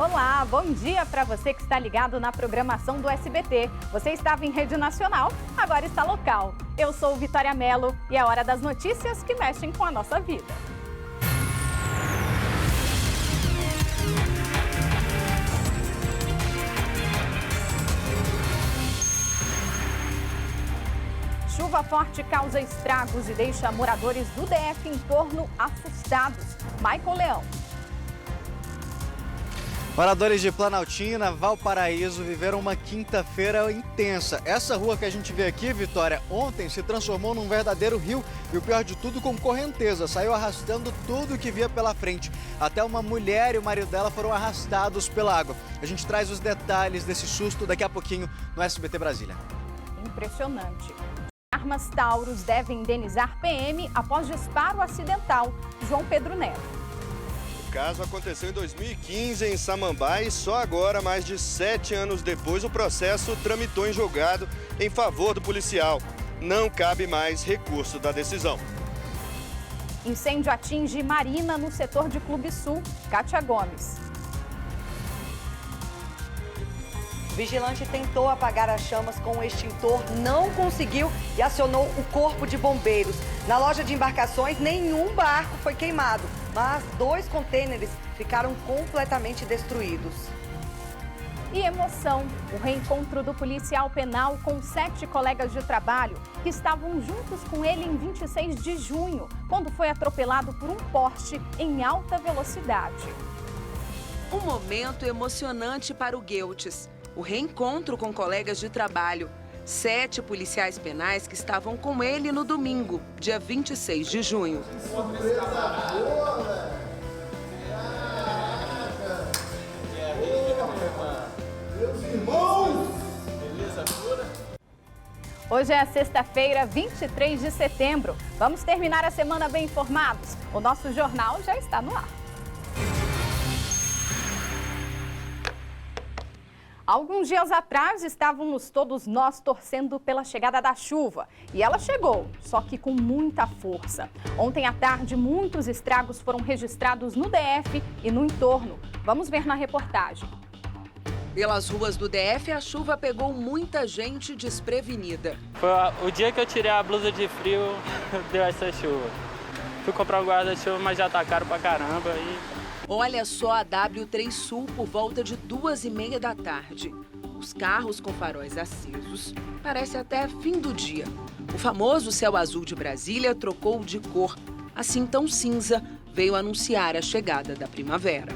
Olá, bom dia para você que está ligado na programação do SBT. Você estava em rede nacional, agora está local. Eu sou Vitória Mello e é hora das notícias que mexem com a nossa vida. Chuva forte causa estragos e deixa moradores do DF em torno assustados. Michael Leão. Moradores de Planaltina, Valparaíso viveram uma quinta-feira intensa. Essa rua que a gente vê aqui, Vitória, ontem se transformou num verdadeiro rio e o pior de tudo, com correnteza. Saiu arrastando tudo que via pela frente. Até uma mulher e o marido dela foram arrastados pela água. A gente traz os detalhes desse susto daqui a pouquinho no SBT Brasília. Impressionante. Armas Taurus devem indenizar PM após disparo acidental. João Pedro Neto. O caso aconteceu em 2015 em Samambaia e só agora, mais de 7 anos depois, o processo tramitou em julgado em favor do policial. Não cabe mais recurso da decisão. Incêndio atinge Marina no setor de Clube Sul. Kátia Gomes. Vigilante tentou apagar as chamas com o extintor, não conseguiu e acionou o corpo de bombeiros. Na loja de embarcações, nenhum barco foi queimado, mas 2 contêineres ficaram completamente destruídos. E emoção, o reencontro do policial penal com 7 colegas de trabalho que estavam juntos com ele em 26 de junho, quando foi atropelado por um Porsche em alta velocidade. Um momento emocionante para o Gueltes. O reencontro com colegas de trabalho. 7 policiais penais que estavam com ele no domingo, dia 26 de junho. Surpresa boa, velho! Meus irmãos! Beleza pura? Hoje é sexta-feira, 23 de setembro. Vamos terminar a semana bem informados. O nosso jornal já está no ar. Alguns dias atrás, estávamos todos nós torcendo pela chegada da chuva. E ela chegou, só que com muita força. Ontem à tarde, muitos estragos foram registrados no DF e no entorno. Vamos ver na reportagem. Pelas ruas do DF, a chuva pegou muita gente desprevenida. Foi o dia que eu tirei a blusa de frio, deu essa chuva. Fui comprar o guarda-chuva, mas já tá caro pra caramba. Olha só a W3 Sul por volta de 2h30 da tarde. Os carros com faróis acesos, parece até fim do dia. O famoso céu azul de Brasília trocou de cor. Assim tão cinza, veio anunciar a chegada da primavera.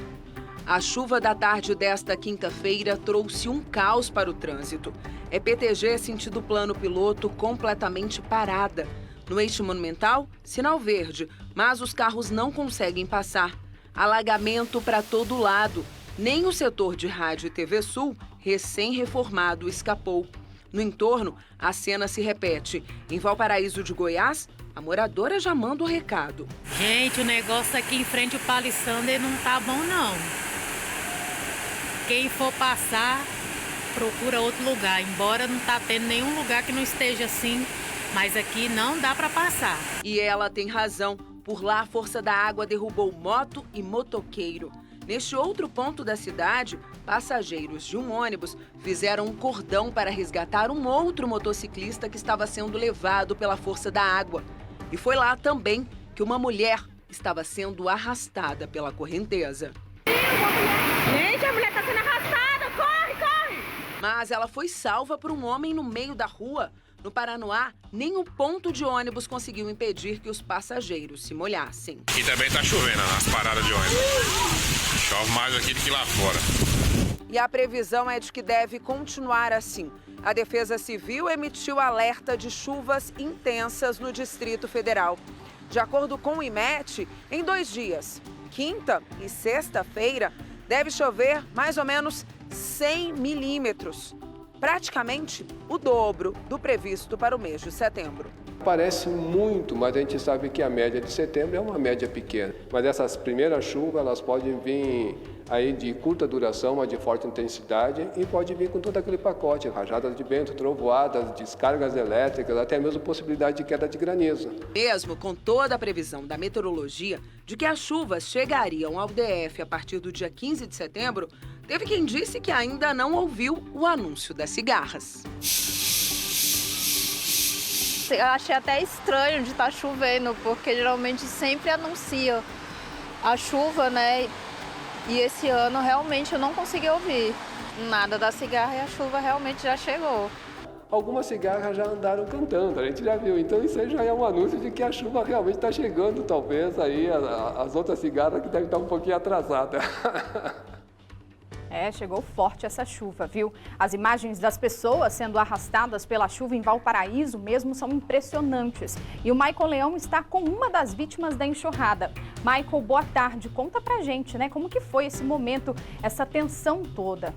A chuva da tarde desta quinta-feira trouxe um caos para o trânsito. É PTG sentido plano piloto completamente parada. No eixo monumental, sinal verde, mas os carros não conseguem passar. Alagamento para todo lado. Nem o setor de rádio e TV Sul, recém-reformado, escapou. No entorno, a cena se repete. Em Valparaíso de Goiás, a moradora já manda o recado. Gente, o negócio aqui em frente ao Palissander não tá bom, não. Quem for passar, procura outro lugar. Embora não tá tendo nenhum lugar que não esteja assim, mas aqui não dá para passar. E ela tem razão. Por lá, a força da água derrubou moto e motoqueiro. Neste outro ponto da cidade, passageiros de um ônibus fizeram um cordão para resgatar um outro motociclista que estava sendo levado pela força da água. E foi lá também que uma mulher estava sendo arrastada pela correnteza. Gente, a mulher está sendo arrastada! Corre, corre! Mas ela foi salva por um homem no meio da rua. No Paranoá, nem o ponto de ônibus conseguiu impedir que os passageiros se molhassem. E também tá chovendo nas paradas de ônibus. Chove mais aqui do que lá fora. E a previsão é de que deve continuar assim. A Defesa Civil emitiu alerta de chuvas intensas no Distrito Federal. De acordo com o IMET, em 2 dias, quinta e sexta-feira, deve chover mais ou menos 100 milímetros. Praticamente o dobro do previsto para o mês de setembro. Parece muito, mas a gente sabe que a média de setembro é uma média pequena. Mas essas primeiras chuvas, elas podem vir aí de curta duração, mas de forte intensidade, e pode vir com todo aquele pacote, rajadas de vento, trovoadas, descargas elétricas, até mesmo possibilidade de queda de granizo. Mesmo com toda a previsão da meteorologia de que as chuvas chegariam ao DF a partir do dia 15 de setembro, teve quem disse que ainda não ouviu o anúncio das cigarras. Eu achei até estranho de estar chovendo, porque geralmente sempre anuncia a chuva, né? E esse ano realmente eu não consegui ouvir nada da cigarra e a chuva realmente já chegou. Algumas cigarras já andaram cantando, a gente já viu. Então isso aí já é um anúncio de que a chuva realmente está chegando, talvez aí as outras cigarras que devem estar um pouquinho atrasadas. Chegou forte essa chuva, viu? As imagens das pessoas sendo arrastadas pela chuva em Valparaíso mesmo são impressionantes. E o Michael Leão está com uma das vítimas da enxurrada. Michael, boa tarde. Conta pra gente, né? Como que foi esse momento, essa tensão toda?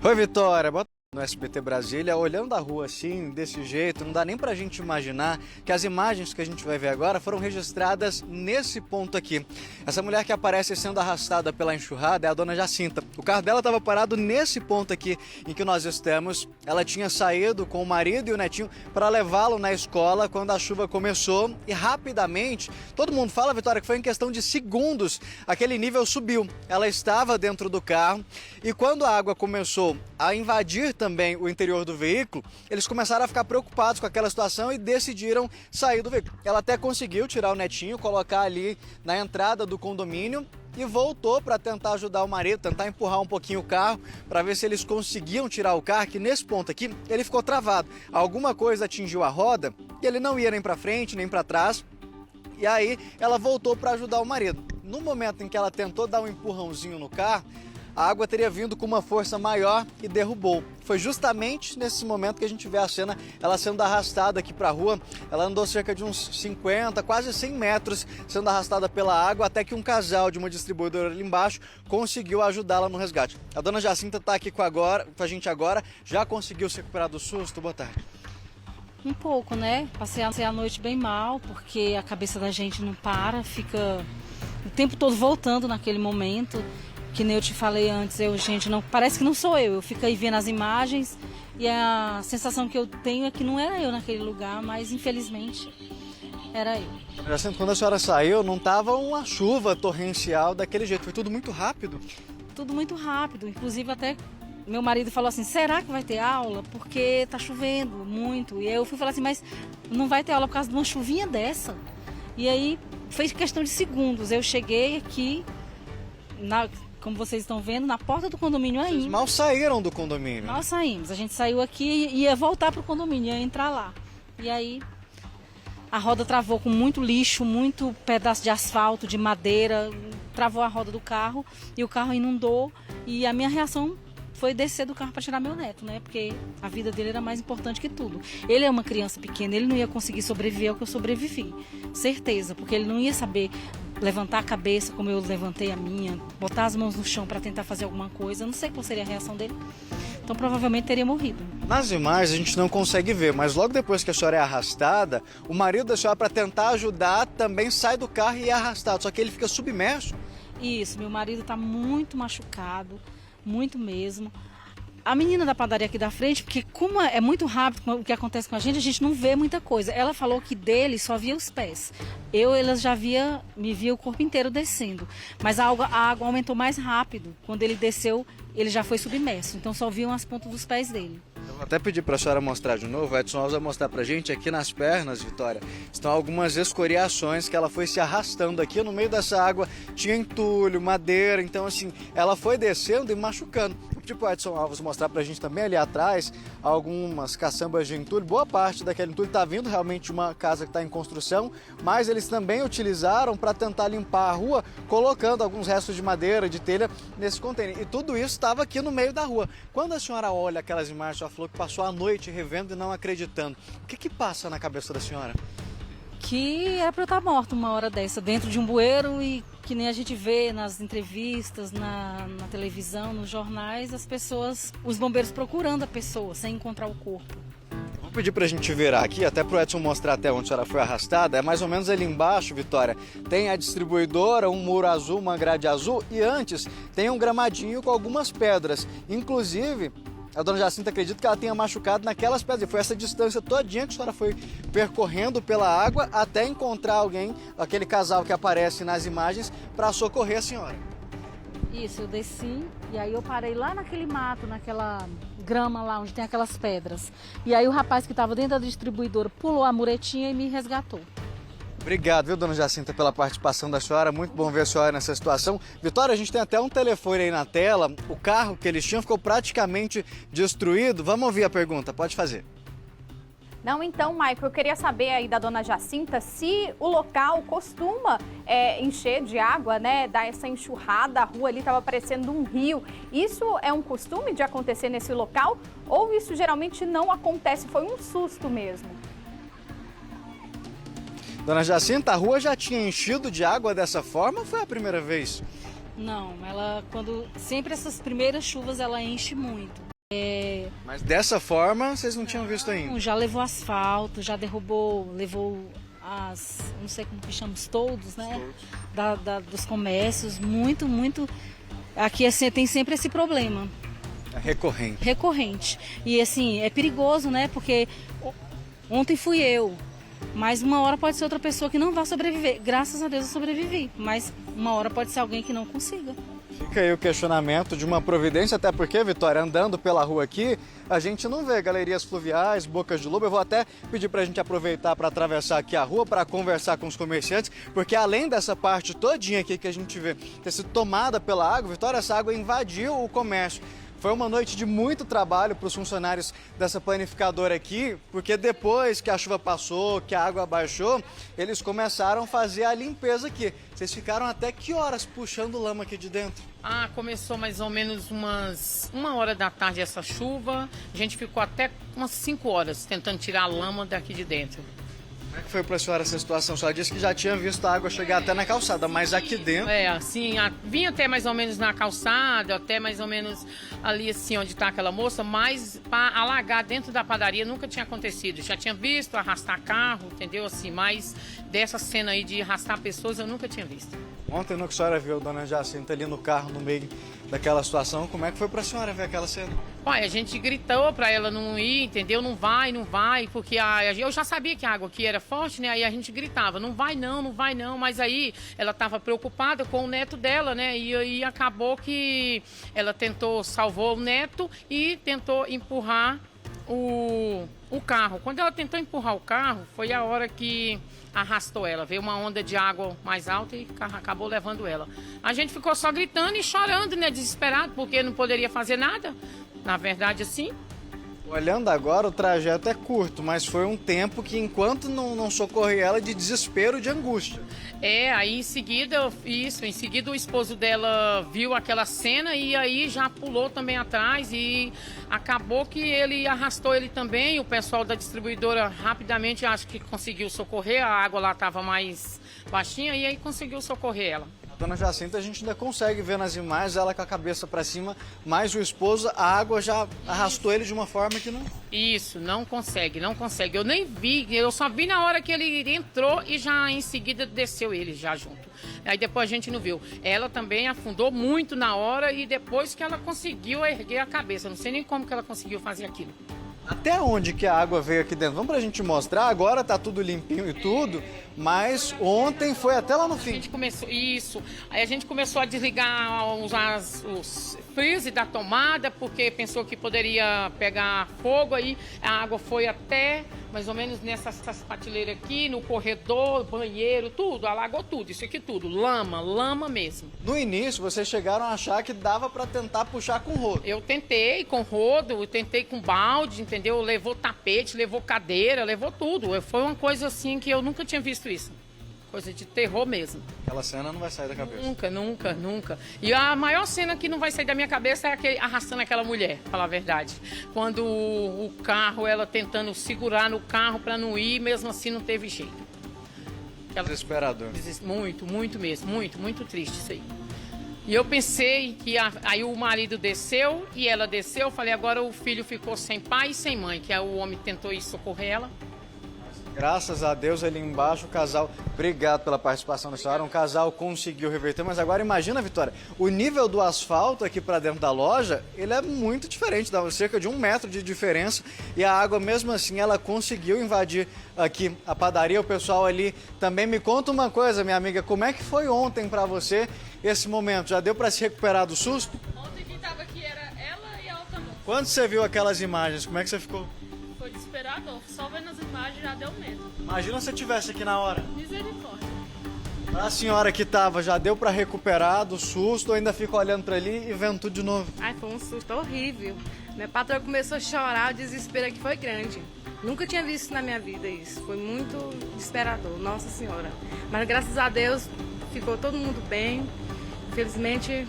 Oi, Vitória. Boa tarde. No SBT Brasília, olhando a rua assim, desse jeito, não dá nem pra gente imaginar que as imagens que a gente vai ver agora foram registradas nesse ponto aqui. Essa mulher que aparece sendo arrastada pela enxurrada é a dona Jacinta. O carro dela estava parado nesse ponto aqui em que nós estamos. Ela tinha saído com o marido e o netinho para levá-lo na escola quando a chuva começou e rapidamente, todo mundo fala, Vitória, que foi em questão de segundos, aquele nível subiu. Ela estava dentro do carro e quando a água começou a invadir também o interior do veículo, eles começaram a ficar preocupados com aquela situação e decidiram sair do veículo. Ela até conseguiu tirar o netinho, colocar ali na entrada do condomínio e voltou para tentar ajudar o marido, tentar empurrar um pouquinho o carro para ver se eles conseguiam tirar o carro, que nesse ponto aqui ele ficou travado. Alguma coisa atingiu a roda e ele não ia nem para frente nem para trás. E aí ela voltou para ajudar o marido. No momento em que ela tentou dar um empurrãozinho no carro, a água teria vindo com uma força maior e derrubou. Foi justamente nesse momento que a gente vê a cena, ela sendo arrastada aqui para a rua. Ela andou cerca de uns 50, quase 100 metros, sendo arrastada pela água, até que um casal de uma distribuidora ali embaixo conseguiu ajudá-la no resgate. A dona Jacinta está aqui com a gente agora, já conseguiu se recuperar do susto? Boa tarde. Um pouco, né? Passei a noite bem mal, porque a cabeça da gente não para, fica o tempo todo voltando naquele momento. Que nem eu te falei antes, parece que não sou eu fico aí vendo as imagens e a sensação que eu tenho é que não era eu naquele lugar, mas infelizmente era eu. Jacinto, quando a senhora saiu, não estava uma chuva torrencial daquele jeito, foi tudo muito rápido? Tudo muito rápido, inclusive até meu marido falou assim, será que vai ter aula? Porque tá chovendo muito. E eu fui falar assim, mas não vai ter aula por causa de uma chuvinha dessa? E aí, foi questão de segundos, eu cheguei aqui como vocês estão vendo, na porta do condomínio ainda. Vocês mal saíram do condomínio? Mal saímos. A gente saiu aqui e ia voltar para o condomínio, ia entrar lá. E aí a roda travou com muito lixo, muito pedaço de asfalto, de madeira. Travou a roda do carro e o carro inundou. E a minha reação foi descer do carro para tirar meu neto, né? Porque a vida dele era mais importante que tudo. Ele é uma criança pequena, ele não ia conseguir sobreviver ao que eu sobrevivi. Certeza, porque ele não ia saber levantar a cabeça como eu levantei a minha, botar as mãos no chão para tentar fazer alguma coisa. Eu não sei qual seria a reação dele. Então provavelmente teria morrido. Nas imagens a gente não consegue ver, mas logo depois que a senhora é arrastada, o marido da senhora, para tentar ajudar, também sai do carro e é arrastado, só que ele fica submerso. Isso, meu marido está muito machucado, muito mesmo. A menina da padaria aqui da frente, porque como é muito rápido o que acontece com a gente não vê muita coisa. Ela falou que dele só via os pés. Ela já me via o corpo inteiro descendo. Mas a água aumentou mais rápido. Quando ele desceu, ele já foi submerso. Então só viam as pontas dos pés dele. Eu vou até pedir para a senhora mostrar de novo. O Edson Alves vai mostrar para a gente aqui nas pernas, Vitória. Estão algumas escoriações que ela foi se arrastando aqui no meio dessa água. Tinha entulho, madeira. Então assim, ela foi descendo e machucando. Tipo o Edson Alves mostrar pra gente também ali atrás algumas caçambas de entulho. Boa parte daquele entulho está vindo realmente de uma casa que está em construção, mas eles também utilizaram para tentar limpar a rua, colocando alguns restos de madeira, de telha nesse container. E tudo isso estava aqui no meio da rua. Quando a senhora olha aquelas imagens, a senhora falou que passou a noite revendo e não acreditando. O que passa na cabeça da senhora? Que era para eu estar morta uma hora dessa, dentro de um bueiro e que nem a gente vê nas entrevistas, na televisão, nos jornais, os bombeiros procurando a pessoa sem encontrar o corpo. Vou pedir pra gente virar aqui, até pro Edson mostrar até onde a senhora foi arrastada. É mais ou menos ali embaixo, Vitória, tem a distribuidora, um muro azul, uma grade azul e antes tem um gramadinho com algumas pedras. Inclusive, a dona Jacinta acredita que ela tenha machucado naquelas pedras. Foi essa distância todinha que a senhora foi percorrendo pela água até encontrar alguém, aquele casal que aparece nas imagens, para socorrer a senhora. Isso, eu desci e aí eu parei lá naquele mato, naquela grama lá onde tem aquelas pedras. E aí o rapaz que estava dentro da distribuidora pulou a muretinha e me resgatou. Obrigado, viu, dona Jacinta, pela participação da senhora. Muito bom ver a senhora nessa situação. Vitória, a gente tem até um telefone aí na tela. O carro que eles tinham ficou praticamente destruído. Vamos ouvir a pergunta, pode fazer. Não, então, Maicon, eu queria saber aí da dona Jacinta se o local costuma encher de água, né? Dar essa enxurrada, a rua ali estava parecendo um rio. Isso é um costume de acontecer nesse local ou isso geralmente não acontece? Foi um susto mesmo? Dona Jacinta, a rua já tinha enchido de água dessa forma ou foi a primeira vez? Não, sempre essas primeiras chuvas ela enche muito. Mas dessa forma vocês não tinham visto ainda? Já levou asfalto, já levou não sei como que chama, os toldos, né? Dos comércios, muito. Aqui assim, tem sempre esse problema. É recorrente. Recorrente. E assim, é perigoso, né? Porque ontem fui eu. Mas uma hora pode ser outra pessoa que não vai sobreviver. Graças a Deus eu sobrevivi. Mas uma hora pode ser alguém que não consiga. Fica aí o questionamento de uma providência, até porque, Vitória, andando pela rua aqui, a gente não vê galerias fluviais, bocas de lobo. Eu vou até pedir pra gente aproveitar para atravessar aqui a rua, para conversar com os comerciantes, porque além dessa parte todinha aqui que a gente vê ter sido tomada pela água, Vitória, essa água invadiu o comércio. Foi uma noite de muito trabalho para os funcionários dessa panificadora aqui, porque depois que a chuva passou, que a água abaixou, eles começaram a fazer a limpeza aqui. Vocês ficaram até que horas puxando lama aqui de dentro? Começou mais ou menos uma hora da tarde essa chuva. A gente ficou até umas 5 horas tentando tirar a lama daqui de dentro. Como é que foi para a senhora essa situação? A senhora disse que já tinha visto a água chegar até na calçada, mas aqui dentro... Assim, vinha até mais ou menos na calçada, até mais ou menos ali assim onde está aquela moça, mas para alagar dentro da padaria nunca tinha acontecido. Já tinha visto arrastar carro, entendeu? Assim, mas dessa cena aí de arrastar pessoas eu nunca tinha visto. Ontem, no que a senhora viu a dona Jacinta ali no carro, no meio daquela situação, como é que foi para a senhora ver aquela cena? A gente gritou para ela não ir, entendeu? Não vai, porque eu já sabia que a água aqui era forte, né? Aí a gente gritava, não vai não, mas aí ela estava preocupada com o neto dela, né? E aí acabou que ela salvou o neto e tentou empurrar o carro. Quando ela tentou empurrar o carro, foi a hora que arrastou ela. Veio uma onda de água mais alta e acabou levando ela. A gente ficou só gritando e chorando, né? Desesperado, porque não poderia fazer nada. Na verdade, assim. Olhando agora, o trajeto é curto, mas foi um tempo que, enquanto não socorri ela, de desespero, de angústia. Aí em seguida o esposo dela viu aquela cena e aí já pulou também atrás e acabou que ele arrastou ele também. O pessoal da distribuidora rapidamente acho que conseguiu socorrer, a água lá estava mais baixinha e aí conseguiu socorrer ela. Dona Jacinta, a gente ainda consegue ver nas imagens ela com a cabeça para cima, mas o esposo, a água já arrastou ele de uma forma que não... Isso, não consegue. Eu nem vi, eu só vi na hora que ele entrou e já em seguida desceu ele já junto. Aí depois a gente não viu. Ela também afundou muito na hora e depois que ela conseguiu erguer a cabeça. Não sei nem como que ela conseguiu fazer aquilo. Até onde que a água veio aqui dentro? Vamos pra gente mostrar, agora tá tudo limpinho e tudo, mas ontem foi até lá no fim. Aí a gente começou a desligar os freezer da tomada, porque pensou que poderia pegar fogo, aí a água foi até mais ou menos nessas prateleiras aqui, no corredor, banheiro, tudo, alagou tudo, isso aqui tudo, lama mesmo. No início, vocês chegaram a achar que dava para tentar puxar com rodo? Eu tentei com rodo, eu tentei com balde, entendeu? Levou tapete, levou cadeira, levou tudo. Foi uma coisa assim que eu nunca tinha visto isso. Coisa de terror mesmo. Aquela cena não vai sair da cabeça? Nunca. E a maior cena que não vai sair da minha cabeça é arrastando aquela mulher, pra falar a verdade. Quando o carro, ela tentando segurar no carro pra não ir, mesmo assim não teve jeito. Desesperador. Muito mesmo. Muito triste isso aí. E eu pensei que aí o marido desceu e ela desceu. Eu falei, agora o filho ficou sem pai e sem mãe, que aí o homem tentou ir socorrer ela. Graças a Deus ali embaixo o casal, obrigado pela participação da senhora, um casal conseguiu reverter, mas agora imagina, Vitória, o nível do asfalto aqui para dentro da loja, ele é muito diferente, dá cerca de 1 metro de diferença e a água mesmo assim ela conseguiu invadir aqui a padaria. O pessoal ali também me conta uma coisa, minha amiga, como é que foi ontem para você esse momento? Já deu para se recuperar do susto? Ontem quem estava aqui era ela e a outra moça. Quando você viu aquelas imagens, como é que você ficou? Foi desesperador, só vendo as imagens já deu medo. Imagina se eu estivesse aqui na hora. Misericórdia. A senhora que tava, já deu para recuperar do susto ou ainda fica olhando para ali e vendo tudo de novo? Ai, foi um susto horrível. Minha patroa começou a chorar, o desespero aqui foi grande. Nunca tinha visto na minha vida isso, foi muito desesperador, nossa senhora. Mas graças a Deus ficou todo mundo bem, infelizmente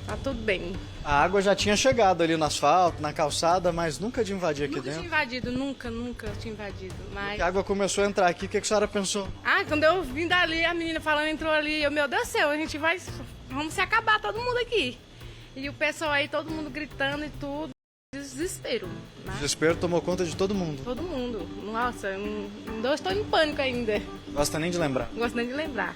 tá tudo bem. A água já tinha chegado ali no asfalto, na calçada, mas nunca de invadir aqui dentro? Nunca tinha invadido, nunca tinha invadido. Mas... A água começou a entrar aqui, o que a senhora pensou? Ah, quando eu vim dali, a menina falando, entrou ali, eu, meu Deus do céu, vamos se acabar todo mundo aqui. E o pessoal aí, todo mundo gritando e tudo, desespero. O desespero tomou conta de todo mundo? Todo mundo, nossa, eu estou em pânico ainda. Gosta nem de lembrar? Não gosto nem de lembrar.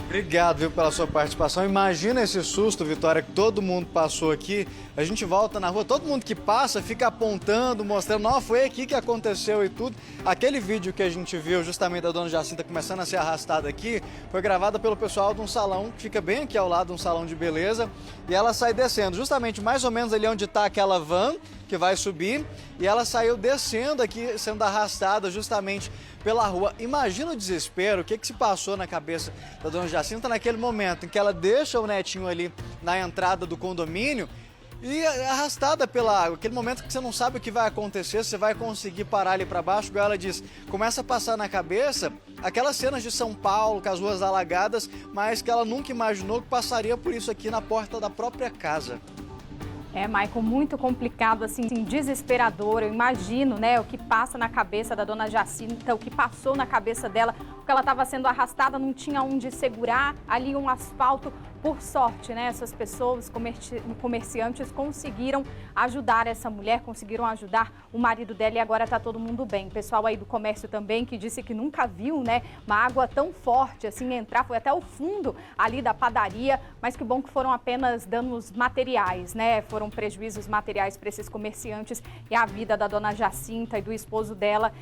Obrigado, viu, pela sua participação. Imagina esse susto, Vitória, que todo mundo passou aqui. A gente volta na rua, todo mundo que passa fica apontando, mostrando, não, foi aqui que aconteceu e tudo. Aquele vídeo que a gente viu justamente da dona Jacinta começando a ser arrastada aqui, foi gravada pelo pessoal de um salão que fica bem aqui ao lado de um salão de beleza. E ela sai descendo, justamente mais ou menos ali onde está aquela van que vai subir. E ela saiu descendo aqui, sendo arrastada justamente pela rua. Imagina o desespero, o que se passou na cabeça da dona Jacinta naquele momento em que ela deixa o netinho ali na entrada do condomínio e arrastada pela água. Aquele momento que você não sabe o que vai acontecer, você vai conseguir parar ali para baixo, igual ela diz. Começa a passar na cabeça aquelas cenas de São Paulo, com as ruas alagadas, mas que ela nunca imaginou que passaria por isso aqui na porta da própria casa. É, Michael, muito complicado, assim, desesperador. Eu imagino, né, o que passa na cabeça da dona Jacinta, o que passou na cabeça dela, porque ela estava sendo arrastada, não tinha onde segurar, ali um asfalto. Por sorte, né, essas pessoas, comerciantes, conseguiram ajudar essa mulher, conseguiram ajudar o marido dela e agora está todo mundo bem. Pessoal aí do comércio também que disse que nunca viu, né, uma água tão forte assim entrar, foi até o fundo ali da padaria, mas que bom que foram apenas danos materiais, né, foram prejuízos materiais para esses comerciantes e a vida da dona Jacinta e do esposo dela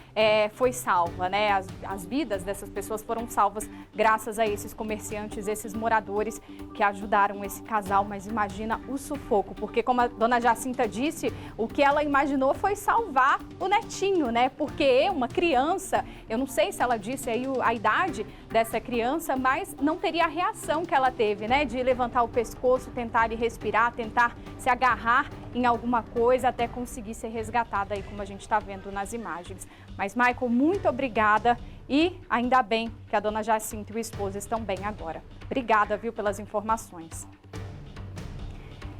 foi salva, né, as vidas dessas pessoas foram salvas graças a esses comerciantes, esses moradores que ajudaram esse casal, mas imagina o sufoco, porque como a dona Jacinta disse, o que ela imaginou foi salvar o netinho, né? Porque uma criança, eu não sei se ela disse aí a idade dessa criança, mas não teria a reação que ela teve, né? De levantar o pescoço, tentar respirar, tentar se agarrar em alguma coisa até conseguir ser resgatada aí, como a gente está vendo nas imagens. Mas, Michael, muito obrigada e ainda bem que a dona Jacinta e o esposo estão bem agora. Obrigada, viu, pelas informações.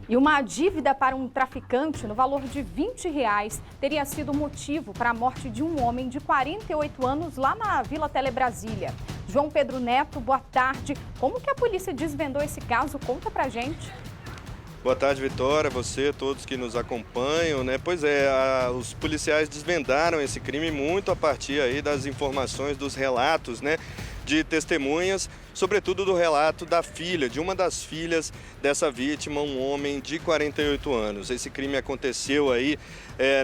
E uma dívida para um traficante no valor de R$20 teria sido motivo para a morte de um homem de 48 anos lá na Vila Telebrasília. João Pedro Neto, boa tarde. Como que a polícia desvendou esse caso? Conta pra gente. Boa tarde, Vitória, você, todos que nos acompanham, né? Pois é, os policiais desvendaram esse crime muito a partir aí das informações, dos relatos, né, de testemunhas, sobretudo do relato da filha, de uma das filhas dessa vítima, um homem de 48 anos. Esse crime aconteceu aí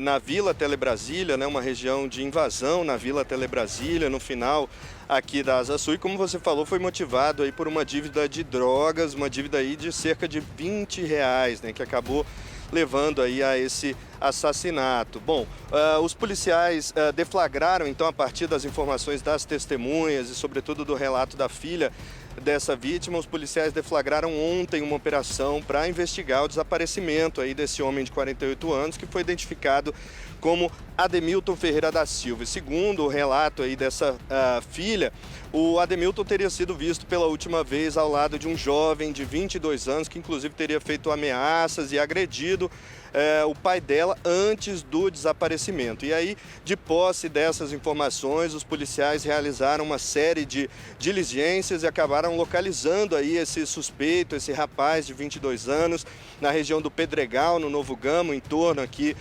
na Vila Telebrasília, né, uma região de invasão na Vila Telebrasília, no final aqui da Asa Sul, e como você falou, foi motivado aí por uma dívida de drogas, uma dívida aí de cerca de R$20, né, que acabou levando aí a esse assassinato. Bom, os policiais deflagraram então, a partir das informações das testemunhas e sobretudo do relato da filha dessa vítima, os policiais deflagraram ontem uma operação para investigar o desaparecimento aí desse homem de 48 anos, que foi identificado como Ademilton Ferreira da Silva. E segundo o relato aí dessa filha, o Ademilton teria sido visto pela última vez ao lado de um jovem de 22 anos, que inclusive teria feito ameaças e agredido o pai dela antes do desaparecimento. E aí, de posse dessas informações, os policiais realizaram uma série de diligências e acabaram localizando aí esse suspeito, esse rapaz de 22 anos, na região do Pedregal, no Novo Gamo, em torno aqui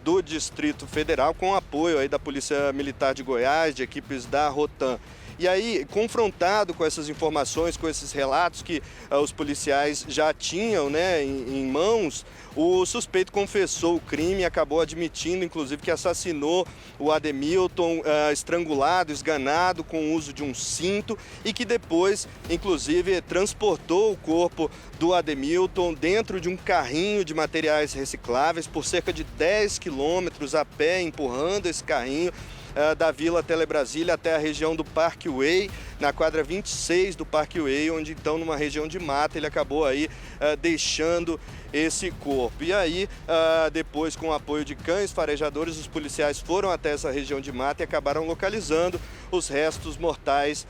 do Distrito Federal, com apoio aí da Polícia Militar de Goiás, de equipes da Rotan. E aí, confrontado com essas informações, com esses relatos que os policiais já tinham, né, em mãos, o suspeito confessou o crime e acabou admitindo, inclusive, que assassinou o Ademilton estrangulado, esganado com o uso de um cinto e que depois, inclusive, transportou o corpo do Ademilton dentro de um carrinho de materiais recicláveis por cerca de 10 quilômetros a pé, empurrando esse carrinho da Vila Telebrasília até a região do Parkway, na quadra 26 do Parkway, onde então numa região de mata ele acabou aí deixando esse corpo. E aí, depois com o apoio de cães farejadores, os policiais foram até essa região de mata e acabaram localizando os restos mortais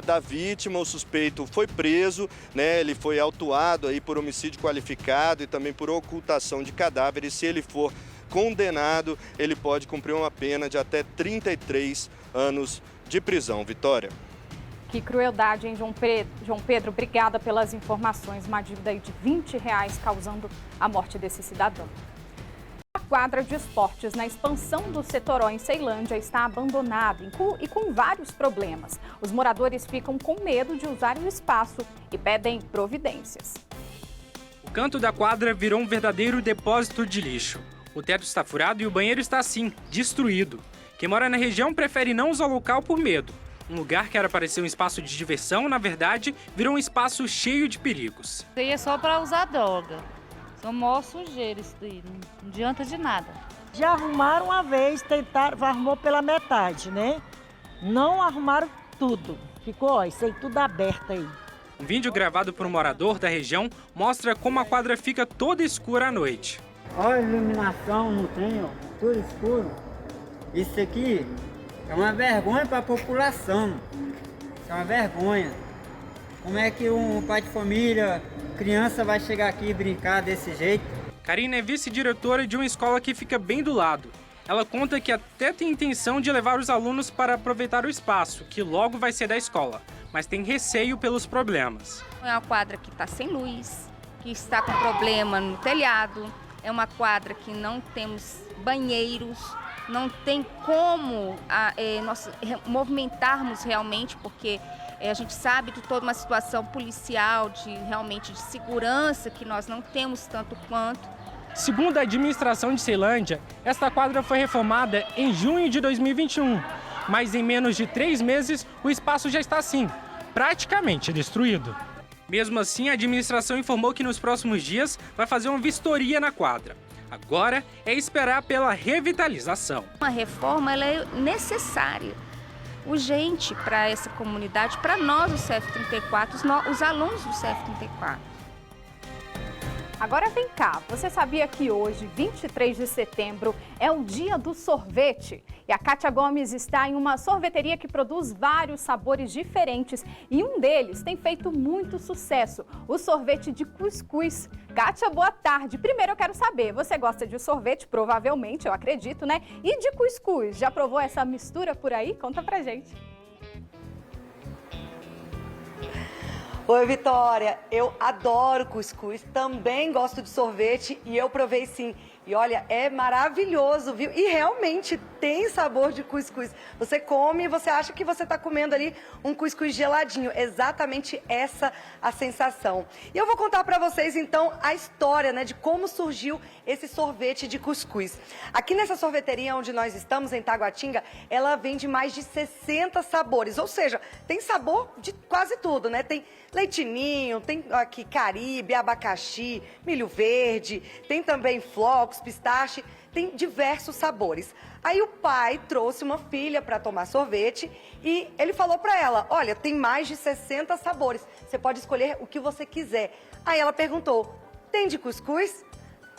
da vítima. O suspeito foi preso, né? Ele foi autuado aí por homicídio qualificado e também por ocultação de cadáveres. Se ele for condenado, ele pode cumprir uma pena de até 33 anos de prisão. Vitória. Que crueldade, hein, João Pedro? Obrigada pelas informações. Uma dívida aí de R$20 causando a morte desse cidadão. A quadra de esportes na expansão do Setoró, em Ceilândia, está abandonada e com vários problemas. Os moradores ficam com medo de usar o espaço e pedem providências. O canto da quadra virou um verdadeiro depósito de lixo. O teto está furado e o banheiro está assim, destruído. Quem mora na região prefere não usar o local por medo. Um lugar que era para ser um espaço de diversão, na verdade, virou um espaço cheio de perigos. Isso aí é só para usar droga. Só maior sujeira isso daí, não adianta de nada. Já arrumaram uma vez, tentaram, arrumou pela metade, né? Não arrumaram tudo. Ficou, ó, isso aí tudo aberto aí. Um vídeo gravado por um morador da região mostra como a quadra fica toda escura à noite. Olha a iluminação, não tem, ó, tudo escuro. Isso aqui é uma vergonha para a população. Isso é uma vergonha. Como é que um pai de família, criança vai chegar aqui e brincar desse jeito? Karina é vice-diretora de uma escola que fica bem do lado. Ela conta que até tem intenção de levar os alunos para aproveitar o espaço, que logo vai ser da escola, mas tem receio pelos problemas. É uma quadra que está sem luz, que está com problema no telhado. É uma quadra que não temos banheiros, não tem como nós movimentarmos realmente, porque a gente sabe de toda uma situação policial, realmente de segurança, que nós não temos tanto quanto. Segundo a administração de Ceilândia, esta quadra foi reformada em junho de 2021, mas em menos de 3 meses o espaço já está assim, praticamente destruído. Mesmo assim, a administração informou que nos próximos dias vai fazer uma vistoria na quadra. Agora é esperar pela revitalização. Uma reforma ela é necessária, urgente para essa comunidade, para nós do CF34, os alunos do CF34. Agora vem cá, você sabia que hoje, 23 de setembro, é o dia do sorvete? E a Kátia Gomes está em uma sorveteria que produz vários sabores diferentes e um deles tem feito muito sucesso, o sorvete de cuscuz. Kátia, boa tarde. Primeiro eu quero saber, você gosta de sorvete? Provavelmente, eu acredito, né? E de cuscuz, já provou essa mistura por aí? Conta pra gente. Oi, Vitória, eu adoro cuscuz, também gosto de sorvete e eu provei sim. E olha, é maravilhoso, viu? E realmente tem sabor de cuscuz. Você come e você acha que você está comendo ali um cuscuz geladinho. Exatamente essa a sensação. E eu vou contar para vocês, então, a história, né, de como surgiu esse sorvete de cuscuz. Aqui nessa sorveteria onde nós estamos, em Taguatinga, ela vende mais de 60 sabores. Ou seja, tem sabor de quase tudo, né? Tem leitinho, tem aqui caribe, abacaxi, milho verde, tem também flocos, pistache, tem diversos sabores. Aí o pai trouxe uma filha para tomar sorvete e ele falou para ela, olha, tem mais de 60 sabores, você pode escolher o que você quiser. Aí ela perguntou, tem de cuscuz?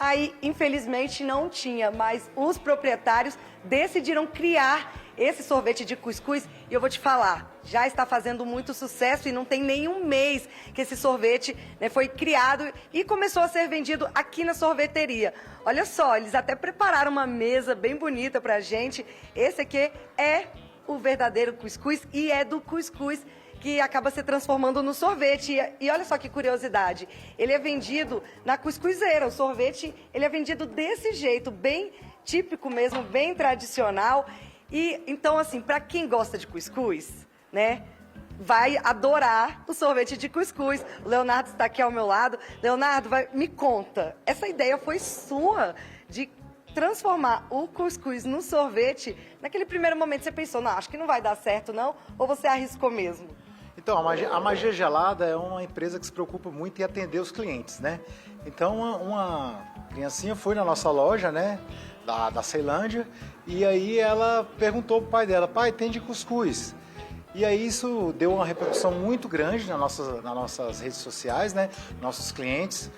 Aí, infelizmente, não tinha, mas os proprietários decidiram criar esse sorvete de cuscuz, e eu vou te falar, já está fazendo muito sucesso e não tem nenhum mês que esse sorvete, né, foi criado e começou a ser vendido aqui na sorveteria. Olha só, eles até prepararam uma mesa bem bonita pra gente. Esse aqui é o verdadeiro cuscuz e é do cuscuz que acaba se transformando no sorvete. E olha só que curiosidade, ele é vendido na cuscuzeira. O sorvete, ele é vendido desse jeito, bem típico mesmo, bem tradicional. E então, assim, para quem gosta de cuscuz, né, vai adorar o sorvete de cuscuz. O Leonardo está aqui ao meu lado. Leonardo, me conta, essa ideia foi sua de transformar o cuscuz no sorvete? Naquele primeiro momento você pensou, não, acho que não vai dar certo não, ou você arriscou mesmo? Então, a Magia Gelada é uma empresa que se preocupa muito em atender os clientes, né? Então, uma criancinha foi na nossa loja, né, da Ceilândia, e aí ela perguntou pro pai dela, pai, tem de cuscuz? E aí isso deu uma repercussão muito grande nas nossas redes sociais, né? Nossos clientes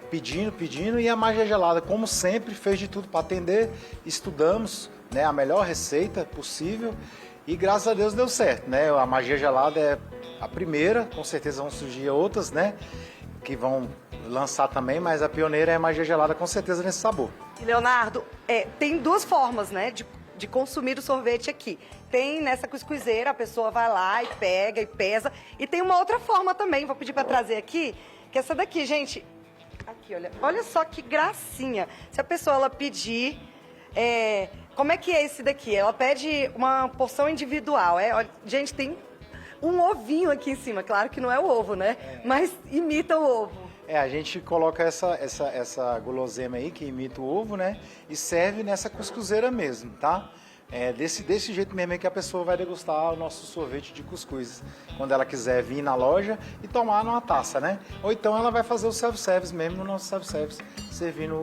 pedindo, e a Magia Gelada, como sempre, fez de tudo para atender. Estudamos, né, a melhor receita possível e graças a Deus deu certo, né? A Magia Gelada é a primeira, com certeza vão surgir outras, né, que vão lançar também, mas a pioneira é a Magia Gelada, com certeza, nesse sabor. E Leonardo, tem duas formas, né, de consumir o sorvete aqui. Tem nessa cuscuzeira, a pessoa vai lá e pega e pesa. E tem uma outra forma também, vou pedir para trazer aqui, que é essa daqui, gente. Aqui, olha só que gracinha. Se a pessoa ela pedir, como é que é esse daqui? Ela pede uma porção individual, Olha, gente, tem um ovinho aqui em cima. Claro que não é o ovo, né? Mas imita o ovo. A gente coloca essa guloseima aí, que imita o ovo, né? E serve nessa cuscuzeira mesmo, tá? Desse jeito mesmo é que a pessoa vai degustar o nosso sorvete de cuscuz, quando ela quiser vir na loja e tomar numa taça, né? Ou então ela vai fazer o self-service mesmo, no nosso self-service, servindo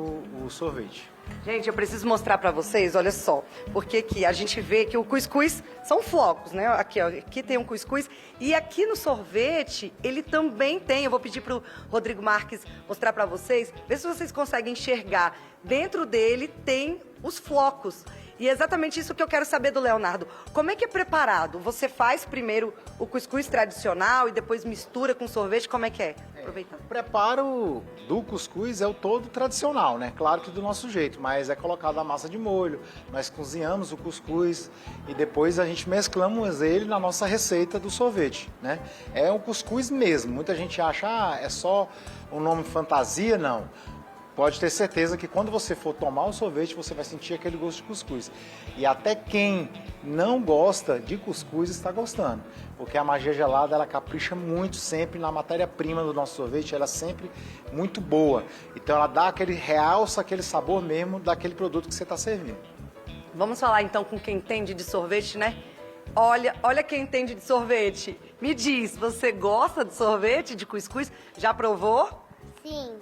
o sorvete. Gente, eu preciso mostrar pra vocês, olha só, porque aqui a gente vê que o cuscuz são flocos, né? Aqui, ó, aqui tem um cuscuz e aqui no sorvete ele também tem. Eu vou pedir pro Rodrigo Marques mostrar pra vocês, ver se vocês conseguem enxergar. Dentro dele tem os flocos. E é exatamente isso que eu quero saber do Leonardo. Como é que é preparado? Você faz primeiro o cuscuz tradicional e depois mistura com sorvete? Como é que é? Aproveitando. O preparo do cuscuz é o todo tradicional, né? Claro que do nosso jeito, mas é colocado a massa de molho, nós cozinhamos o cuscuz e depois a gente mesclamos ele na nossa receita do sorvete, né? É um cuscuz mesmo. Muita gente acha, é só um nome fantasia, não. Pode ter certeza que quando você for tomar o sorvete, você vai sentir aquele gosto de cuscuz. E até quem não gosta de cuscuz está gostando. Porque a Magia Gelada, ela capricha muito sempre na matéria-prima do nosso sorvete, ela é sempre muito boa. Então ela dá realça aquele sabor mesmo daquele produto que você está servindo. Vamos falar então com quem entende de sorvete, né? Olha quem entende de sorvete. Me diz, você gosta de sorvete, de cuscuz? Já provou? Sim.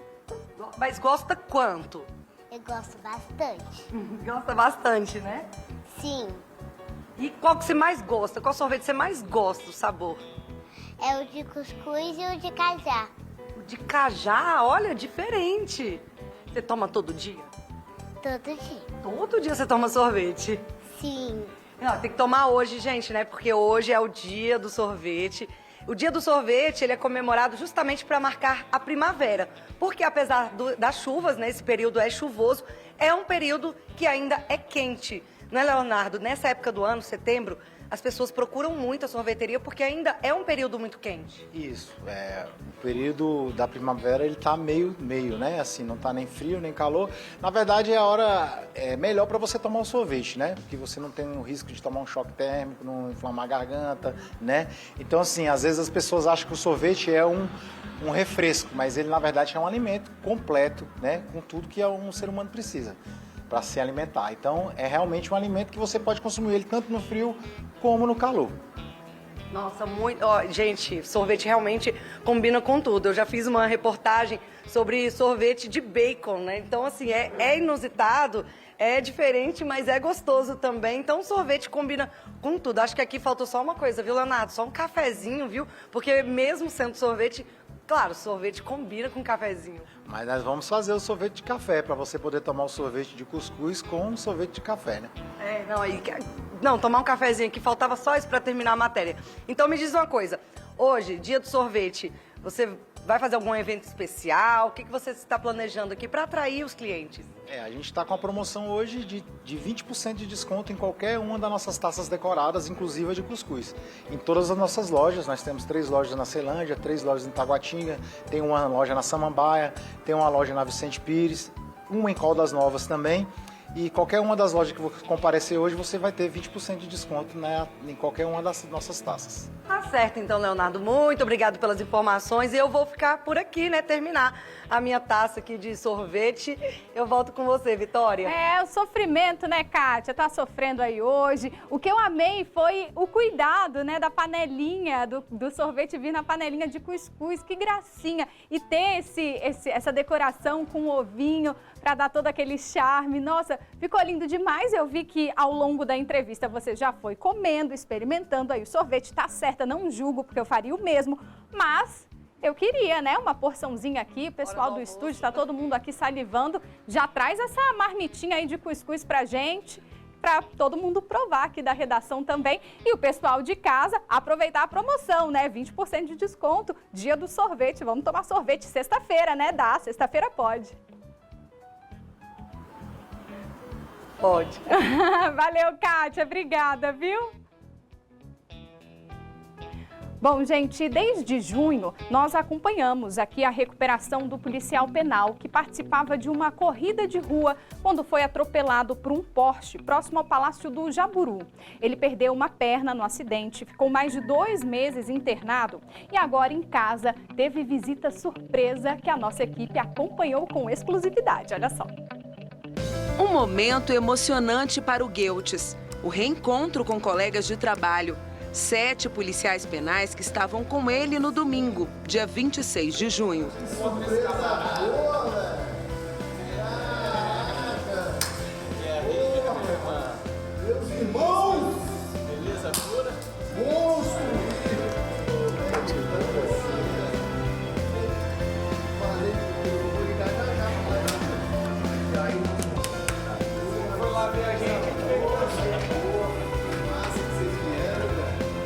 Mas gosta quanto? Eu gosto bastante. Gosta bastante, né? Sim. E qual que você mais gosta? Qual sorvete você mais gosta, o sabor? É o de cuscuz e o de cajá. O de cajá? Olha, diferente. Você toma todo dia? Todo dia. Todo dia você toma sorvete? Sim. Não, tem que tomar hoje, gente, né? Porque hoje é o dia do sorvete. O dia do sorvete, ele é comemorado justamente para marcar a primavera. Porque apesar das chuvas, né, esse período é chuvoso, é um período que ainda é quente. Não é, Leonardo? Nessa época do ano, setembro, as pessoas procuram muito a sorveteria porque ainda é um período muito quente. Isso. O período da primavera, ele tá meio, né? Assim, não tá nem frio, nem calor. Na verdade, é a hora melhor para você tomar o sorvete, né? Porque você não tem o risco de tomar um choque térmico, não inflamar a garganta, né? Então, assim, às vezes as pessoas acham que o sorvete é um refresco, mas ele, na verdade, é um alimento completo, né? Com tudo que um ser humano precisa para se alimentar. Então, é realmente um alimento que você pode consumir ele tanto no frio como no calor. Nossa, muito... gente, sorvete realmente combina com tudo. Eu já fiz uma reportagem sobre sorvete de bacon, né? Então, assim, é inusitado, é diferente, mas é gostoso também. Então, sorvete combina com tudo. Acho que aqui faltou só uma coisa, viu, Leonardo? Só um cafezinho, viu? Porque mesmo sendo sorvete... Claro, sorvete combina com cafezinho. Mas nós vamos fazer o sorvete de café, para você poder tomar o sorvete de cuscuz com o sorvete de café, né? Não, aí Não, tomar um cafezinho aqui, faltava só isso para terminar a matéria. Então me diz uma coisa, hoje, dia do sorvete, você vai fazer algum evento especial? O que você está planejando aqui para atrair os clientes? A gente está com a promoção hoje de 20% de desconto em qualquer uma das nossas taças decoradas, inclusive a de cuscuz. Em todas as nossas lojas, nós temos 3 lojas na Ceilândia, 3 lojas em Taguatinga, tem uma loja na Samambaia, tem uma loja na Vicente Pires, uma em Caldas Novas também. E qualquer uma das lojas que você comparecer hoje, você vai ter 20% de desconto, né, em qualquer uma das nossas taças. Tá certo, então, Leonardo. Muito obrigado pelas informações. E eu vou ficar por aqui, né, terminar a minha taça aqui de sorvete. Eu volto com você, Vitória. O sofrimento, né, Kátia? Tá sofrendo aí hoje. O que eu amei foi o cuidado, né, da panelinha, do sorvete vir na panelinha de cuscuz. Que gracinha. E ter essa decoração com ovinho para dar todo aquele charme. Nossa, ficou lindo demais. Eu vi que ao longo da entrevista você já foi comendo, experimentando aí o sorvete. Tá certa, não julgo, porque eu faria o mesmo, mas eu queria, né, uma porçãozinha aqui. O pessoal do estúdio, tá todo mundo aqui salivando. Já traz essa marmitinha aí de cuscuz pra gente, para todo mundo provar aqui da redação também. E o pessoal de casa aproveitar a promoção, né? 20% de desconto, dia do sorvete. Vamos tomar sorvete sexta-feira, né? Sexta-feira pode. Pode. Valeu, Kátia. Obrigada, viu? Bom, gente, desde junho nós acompanhamos aqui a recuperação do policial penal que participava de uma corrida de rua quando foi atropelado por um Porsche próximo ao Palácio do Jaburu. Ele perdeu uma perna no acidente, ficou mais de 2 meses internado e agora em casa teve visita surpresa que a nossa equipe acompanhou com exclusividade. Olha só. Um momento emocionante para o Gueltes, o reencontro com colegas de trabalho. 7 policiais penais que estavam com ele no domingo, dia 26 de junho. Meus irmãos! Beleza pura? Monstro!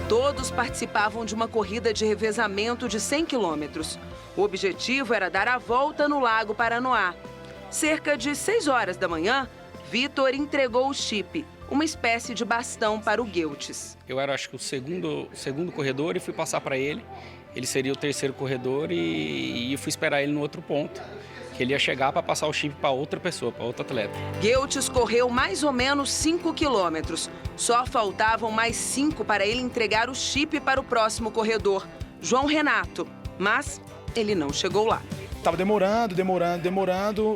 Todos participavam de uma corrida de revezamento de 100 quilômetros. O objetivo era dar a volta no Lago Paranoá. Cerca de 6 horas da manhã, Vitor entregou o chip, uma espécie de bastão para o Gueltes. Eu era, acho que, o segundo corredor e fui passar para ele. Ele seria o 3º corredor e fui esperar ele no outro ponto, que ele ia chegar para passar o chip para outra pessoa, para outro atleta. Gueltes correu mais ou menos 5 quilômetros. Só faltavam mais 5 para ele entregar o chip para o próximo corredor, João Renato. Mas ele não chegou lá. Tava demorando.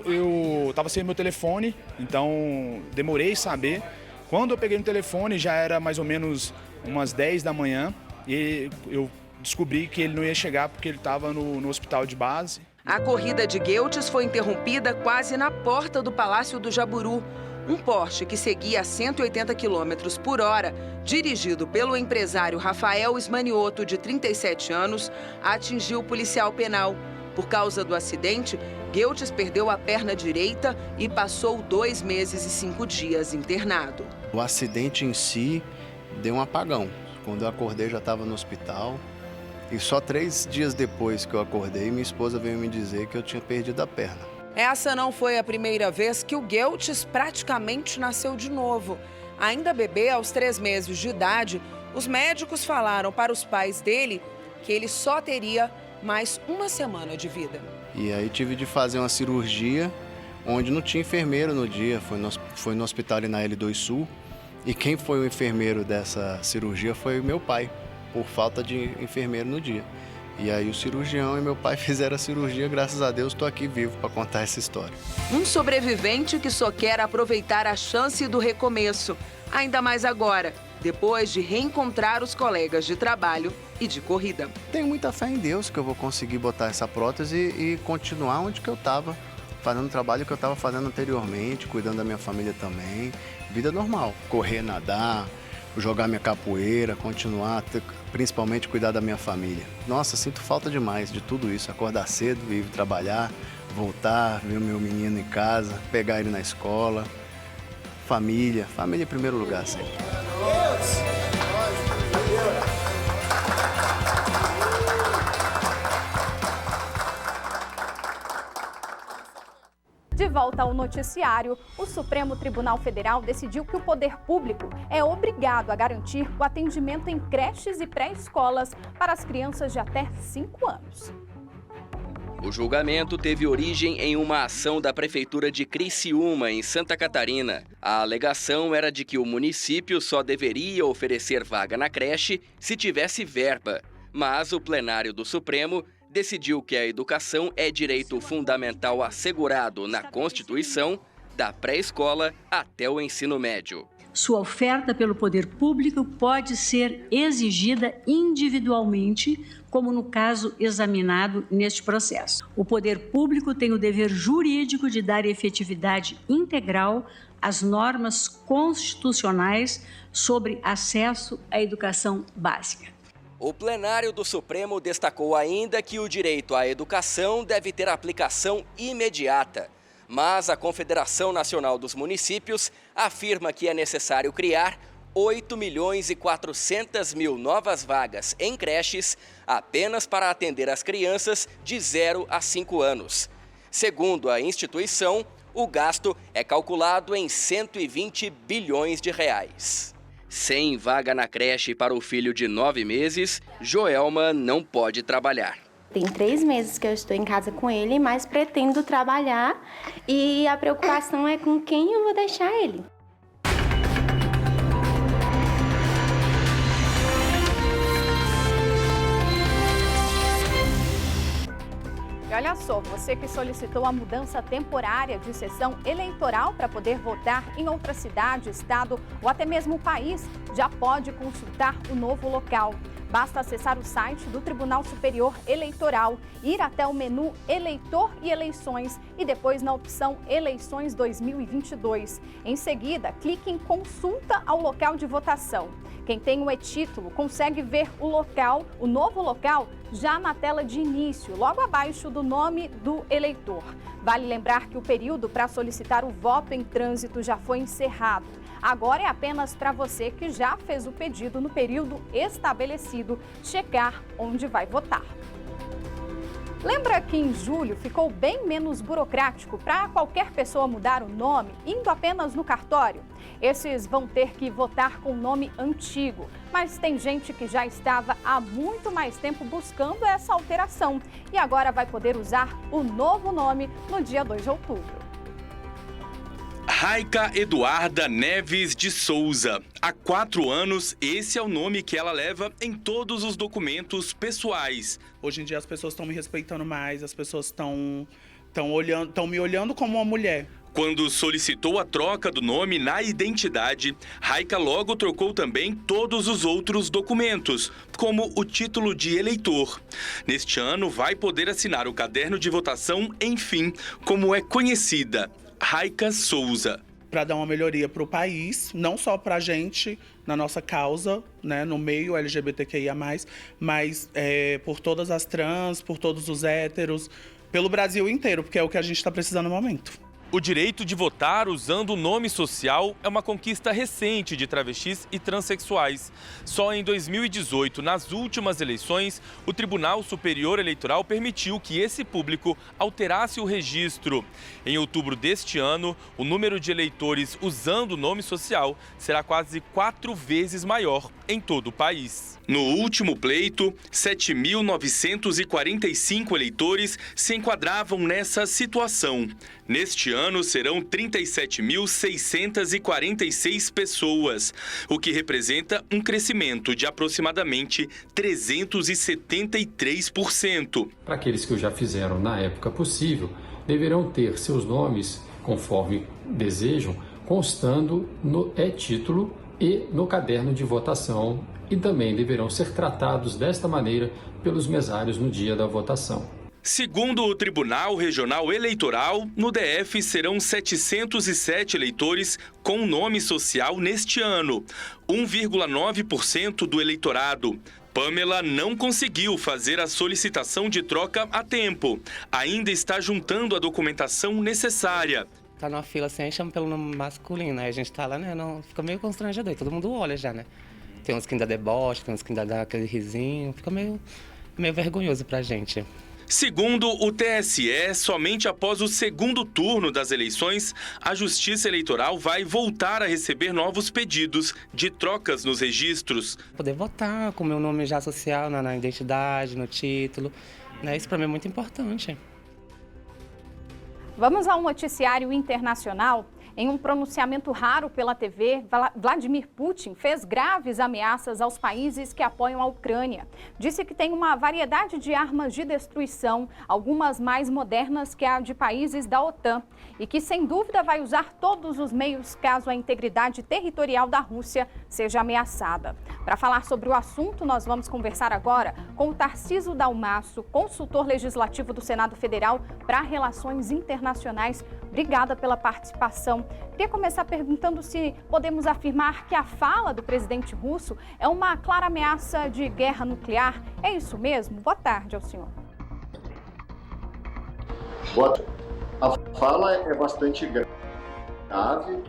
Eu tava sem meu telefone, então demorei a saber. Quando eu peguei no telefone, já era mais ou menos umas 10 da manhã. E eu descobri que ele não ia chegar porque ele estava no hospital de base. A corrida de Gueltes foi interrompida quase na porta do Palácio do Jaburu. Um Porsche que seguia a 180 km por hora, dirigido pelo empresário Rafael Ismanioto, de 37 anos, atingiu o policial penal. Por causa do acidente, Gueltes perdeu a perna direita e passou 2 meses e 5 dias internado. O acidente em si deu um apagão. Quando eu acordei, já estava no hospital. E só 3 dias depois que eu acordei, minha esposa veio me dizer que eu tinha perdido a perna. Essa não foi a primeira vez que o Gueltes praticamente nasceu de novo. Ainda bebê, aos 3 meses de idade, os médicos falaram para os pais dele que ele só teria mais 1 semana de vida. E aí tive de fazer uma cirurgia onde não tinha enfermeiro no dia, foi no hospital ali na L2 Sul. E quem foi o enfermeiro dessa cirurgia foi meu pai, por falta de enfermeiro no dia. E aí o cirurgião e meu pai fizeram a cirurgia, graças a Deus estou aqui vivo para contar essa história. Um sobrevivente que só quer aproveitar a chance do recomeço, ainda mais agora, depois de reencontrar os colegas de trabalho e de corrida. Tenho muita fé em Deus que eu vou conseguir botar essa prótese e continuar onde que eu estava, fazendo o trabalho que eu estava fazendo anteriormente, cuidando da minha família também, vida normal, correr, nadar, jogar minha capoeira, continuar, principalmente cuidar da minha família. Nossa, sinto falta demais de tudo isso, acordar cedo, ir trabalhar, voltar, ver o meu menino em casa, pegar ele na escola, família em primeiro lugar sempre. De volta ao noticiário, o Supremo Tribunal Federal decidiu que o poder público é obrigado a garantir o atendimento em creches e pré-escolas para as crianças de até 5 anos. O julgamento teve origem em uma ação da Prefeitura de Criciúma, em Santa Catarina. A alegação era de que o município só deveria oferecer vaga na creche se tivesse verba. Mas o plenário do Supremo decidiu que a educação é direito fundamental assegurado na Constituição, da pré-escola até o ensino médio. Sua oferta pelo poder público pode ser exigida individualmente, como no caso examinado neste processo. O poder público tem o dever jurídico de dar efetividade integral às normas constitucionais sobre acesso à educação básica. O plenário do Supremo destacou ainda que o direito à educação deve ter aplicação imediata. Mas a Confederação Nacional dos Municípios afirma que é necessário criar 8.400.000 novas vagas em creches apenas para atender as crianças de 0 a 5 anos. Segundo a instituição, o gasto é calculado em 120 bilhões de reais. Sem vaga na creche para o filho de 9 meses, Joelma não pode trabalhar. Tem 3 meses que eu estou em casa com ele, mas pretendo trabalhar e a preocupação é com quem eu vou deixar ele. E olha só, você que solicitou a mudança temporária de sessão eleitoral para poder votar em outra cidade, estado ou até mesmo o país, já pode consultar o novo local. Basta acessar o site do Tribunal Superior Eleitoral, ir até o menu Eleitor e Eleições e depois na opção Eleições 2022. Em seguida, clique em Consulta ao local de votação. Quem tem o e-título consegue ver o novo local já na tela de início, logo abaixo do nome do eleitor. Vale lembrar que o período para solicitar o voto em trânsito já foi encerrado. Agora é apenas para você que já fez o pedido no período estabelecido checar onde vai votar. Lembra que em julho ficou bem menos burocrático para qualquer pessoa mudar o nome, indo apenas no cartório? Esses vão ter que votar com o nome antigo, mas tem gente que já estava há muito mais tempo buscando essa alteração e agora vai poder usar o novo nome no dia 2 de outubro. Raika Eduarda Neves de Souza. Há 4 anos, esse é o nome que ela leva em todos os documentos pessoais. Hoje em dia as pessoas estão me respeitando mais, as pessoas estão me olhando como uma mulher. Quando solicitou a troca do nome na identidade, Raika logo trocou também todos os outros documentos, como o título de eleitor. Neste ano, vai poder assinar o caderno de votação, enfim, como é conhecida, Raika Souza. Para dar uma melhoria para o país, não só para a gente, na nossa causa, né, no meio LGBTQIA+, mas por todas as trans, por todos os héteros, pelo Brasil inteiro, porque é o que a gente está precisando no momento. O direito de votar usando o nome social é uma conquista recente de travestis e transexuais. Só em 2018, nas últimas eleições, o Tribunal Superior Eleitoral permitiu que esse público alterasse o registro. Em outubro deste ano, o número de eleitores usando o nome social será quase 4 vezes maior em todo o país. No último pleito, 7.945 eleitores se enquadravam nessa situação. Neste ano, serão 37.646 pessoas, o que representa um crescimento de aproximadamente 373%. Para aqueles que o já fizeram na época possível, deverão ter seus nomes, conforme desejam, constando no e-título e no caderno de votação, e também deverão ser tratados desta maneira pelos mesários no dia da votação. Segundo o Tribunal Regional Eleitoral, no DF serão 707 eleitores com nome social neste ano, 1,9% do eleitorado. Pamela não conseguiu fazer a solicitação de troca a tempo. Ainda está juntando a documentação necessária. tá numa fila assim, aí chama pelo nome masculino, aí a gente tá lá, né, não, fica meio constrangedor, todo mundo olha já, né. Tem uns que ainda deboche, tem uns que ainda dá aquele risinho, fica meio vergonhoso pra gente. Segundo o TSE, somente após o segundo turno das eleições, a Justiça Eleitoral vai voltar a receber novos pedidos de trocas nos registros. Poder votar com o meu nome já social na identidade, no título, né? Isso para mim é muito importante. Vamos ao noticiário internacional. Em um pronunciamento raro pela TV, Vladimir Putin fez graves ameaças aos países que apoiam a Ucrânia. Disse que tem uma variedade de armas de destruição, algumas mais modernas que a de países da OTAN, e que sem dúvida vai usar todos os meios caso a integridade territorial da Rússia seja ameaçada. Para falar sobre o assunto, nós vamos conversar agora com o Tarcísio Dalmasso, consultor legislativo do Senado Federal para Relações Internacionais. Obrigada pela participação. Queria começar perguntando se podemos afirmar que a fala do presidente russo é uma clara ameaça de guerra nuclear. É isso mesmo? Boa tarde ao senhor. Boa tarde. A fala é bastante grave.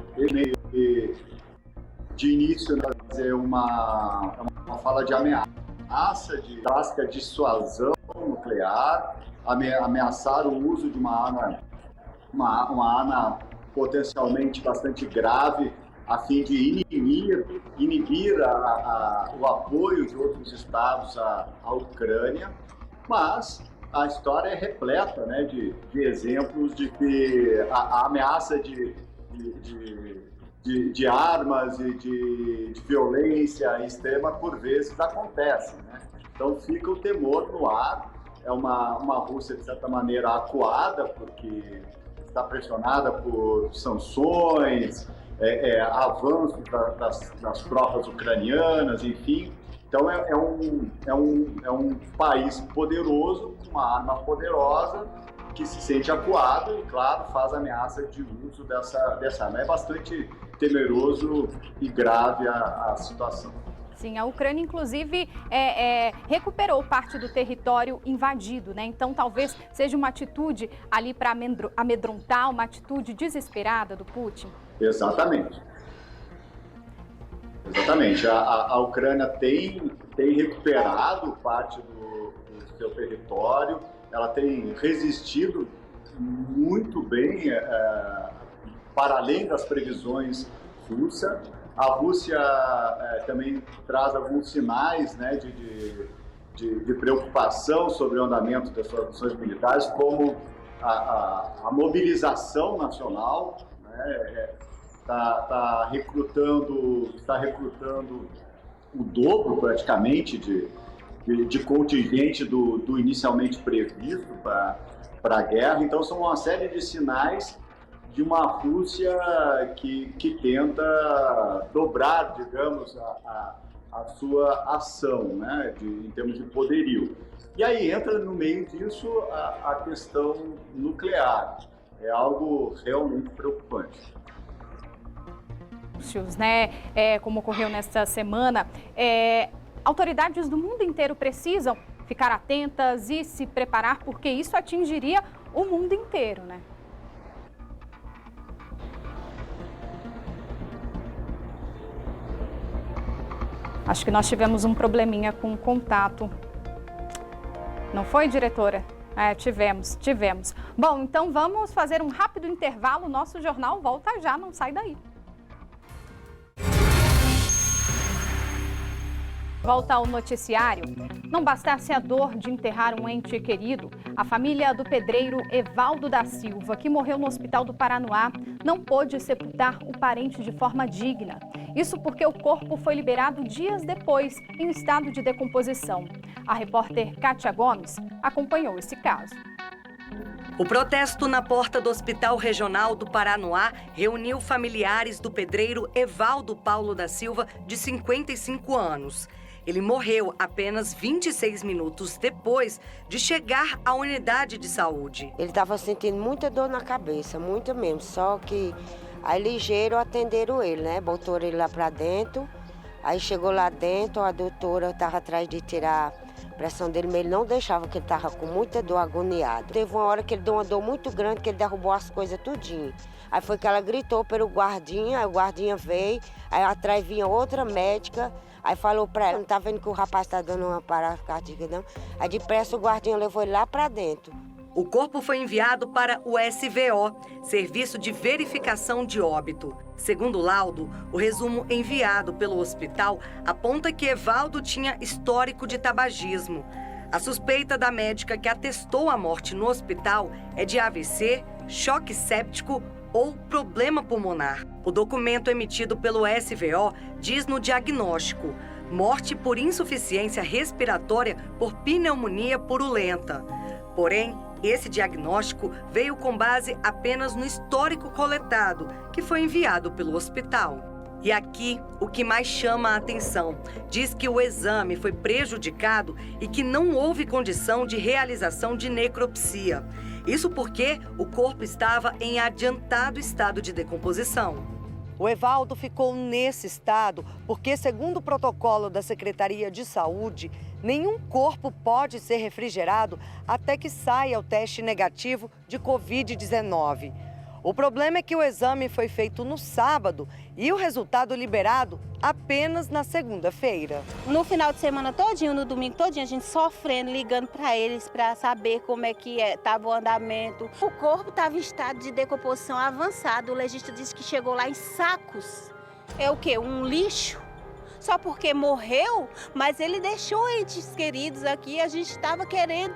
De início, é uma fala de ameaça, de clássica dissuasão nuclear, ameaçar o uso de uma arma potencialmente bastante grave a fim de inibir o apoio de outros estados à Ucrânia, mas a história é repleta, né, de exemplos de que a ameaça de armas e de violência extrema por vezes acontece, né? Então fica o temor no ar. É uma Rússia, de certa maneira, acuada, porque está pressionada por sanções, avanço das tropas ucranianas, enfim. Então é um país poderoso, com uma arma poderosa, que se sente acuado e, claro, faz ameaça de uso dessa arma. É bastante temeroso e grave a situação. Sim, a Ucrânia, inclusive, recuperou parte do território invadido, né? Então, talvez seja uma atitude ali para amedrontar, uma atitude desesperada do Putin. Exatamente. Exatamente. A Ucrânia tem recuperado parte do seu território, ela tem resistido muito bem, para além das previsões russas. A Rússia também traz alguns sinais, né, de preocupação sobre o andamento das suas ações militares, como a mobilização nacional, né, está recrutando o dobro praticamente de contingente do inicialmente previsto para a guerra. Então são uma série de sinais de uma Rússia que tenta dobrar, digamos, a sua ação, né, em termos de poderio. E aí entra no meio disso a questão nuclear. É algo realmente preocupante. Né? Como ocorreu nesta semana, autoridades do mundo inteiro precisam ficar atentas e se preparar, porque isso atingiria o mundo inteiro, né? Acho que nós tivemos um probleminha com o contato. Não foi, diretora? Tivemos. Bom, então vamos fazer um rápido intervalo. Nosso jornal volta já, não sai daí. Volta ao noticiário. Não bastasse a dor de enterrar um ente querido, a família do pedreiro Evaldo da Silva, que morreu no Hospital do Paranoá, não pôde sepultar o parente de forma digna. Isso porque o corpo foi liberado dias depois, em estado de decomposição. A repórter Kátia Gomes acompanhou esse caso. O protesto na porta do Hospital Regional do Paranoá reuniu familiares do pedreiro Evaldo Paulo da Silva, de 55 anos. Ele morreu apenas 26 minutos depois de chegar à unidade de saúde. Ele estava sentindo muita dor na cabeça, muita mesmo, só que aí ligeiro atenderam ele, né? Botou ele lá para dentro, aí chegou lá dentro, a doutora estava atrás de tirar A pressão dele, mas ele não deixava, porque ele estava com muita dor, agoniado. Teve uma hora que ele deu uma dor muito grande, que ele derrubou as coisas tudinho. Aí foi que ela gritou pelo guardinha, aí o guardinha veio, aí atrás vinha outra médica, aí falou pra ela, não tá vendo que o rapaz tá dando uma parada cardíaca, não? Aí depressa o guardinha levou ele lá pra dentro. O corpo foi enviado para o SVO, Serviço de Verificação de Óbito. Segundo o laudo, o resumo enviado pelo hospital aponta que Evaldo tinha histórico de tabagismo. A suspeita da médica que atestou a morte no hospital é de AVC, choque séptico ou problema pulmonar. O documento emitido pelo SVO diz no diagnóstico: morte por insuficiência respiratória por pneumonia purulenta. Porém, esse diagnóstico veio com base apenas no histórico coletado, que foi enviado pelo hospital. E aqui, o que mais chama a atenção, diz que o exame foi prejudicado e que não houve condição de realização de necropsia. Isso porque o corpo estava em adiantado estado de decomposição. O Evaldo ficou nesse estado porque, segundo o protocolo da Secretaria de Saúde, nenhum corpo pode ser refrigerado até que saia o teste negativo de Covid-19. O problema é que o exame foi feito no sábado e o resultado liberado apenas na segunda-feira. No final de semana todinho, no domingo todinho, a gente sofrendo, ligando para eles para saber como é que estava o andamento. O corpo estava em estado de decomposição avançado. O legista disse que chegou lá em sacos. É o quê? Um lixo? Só porque morreu, mas ele deixou entes queridos aqui. A gente estava querendo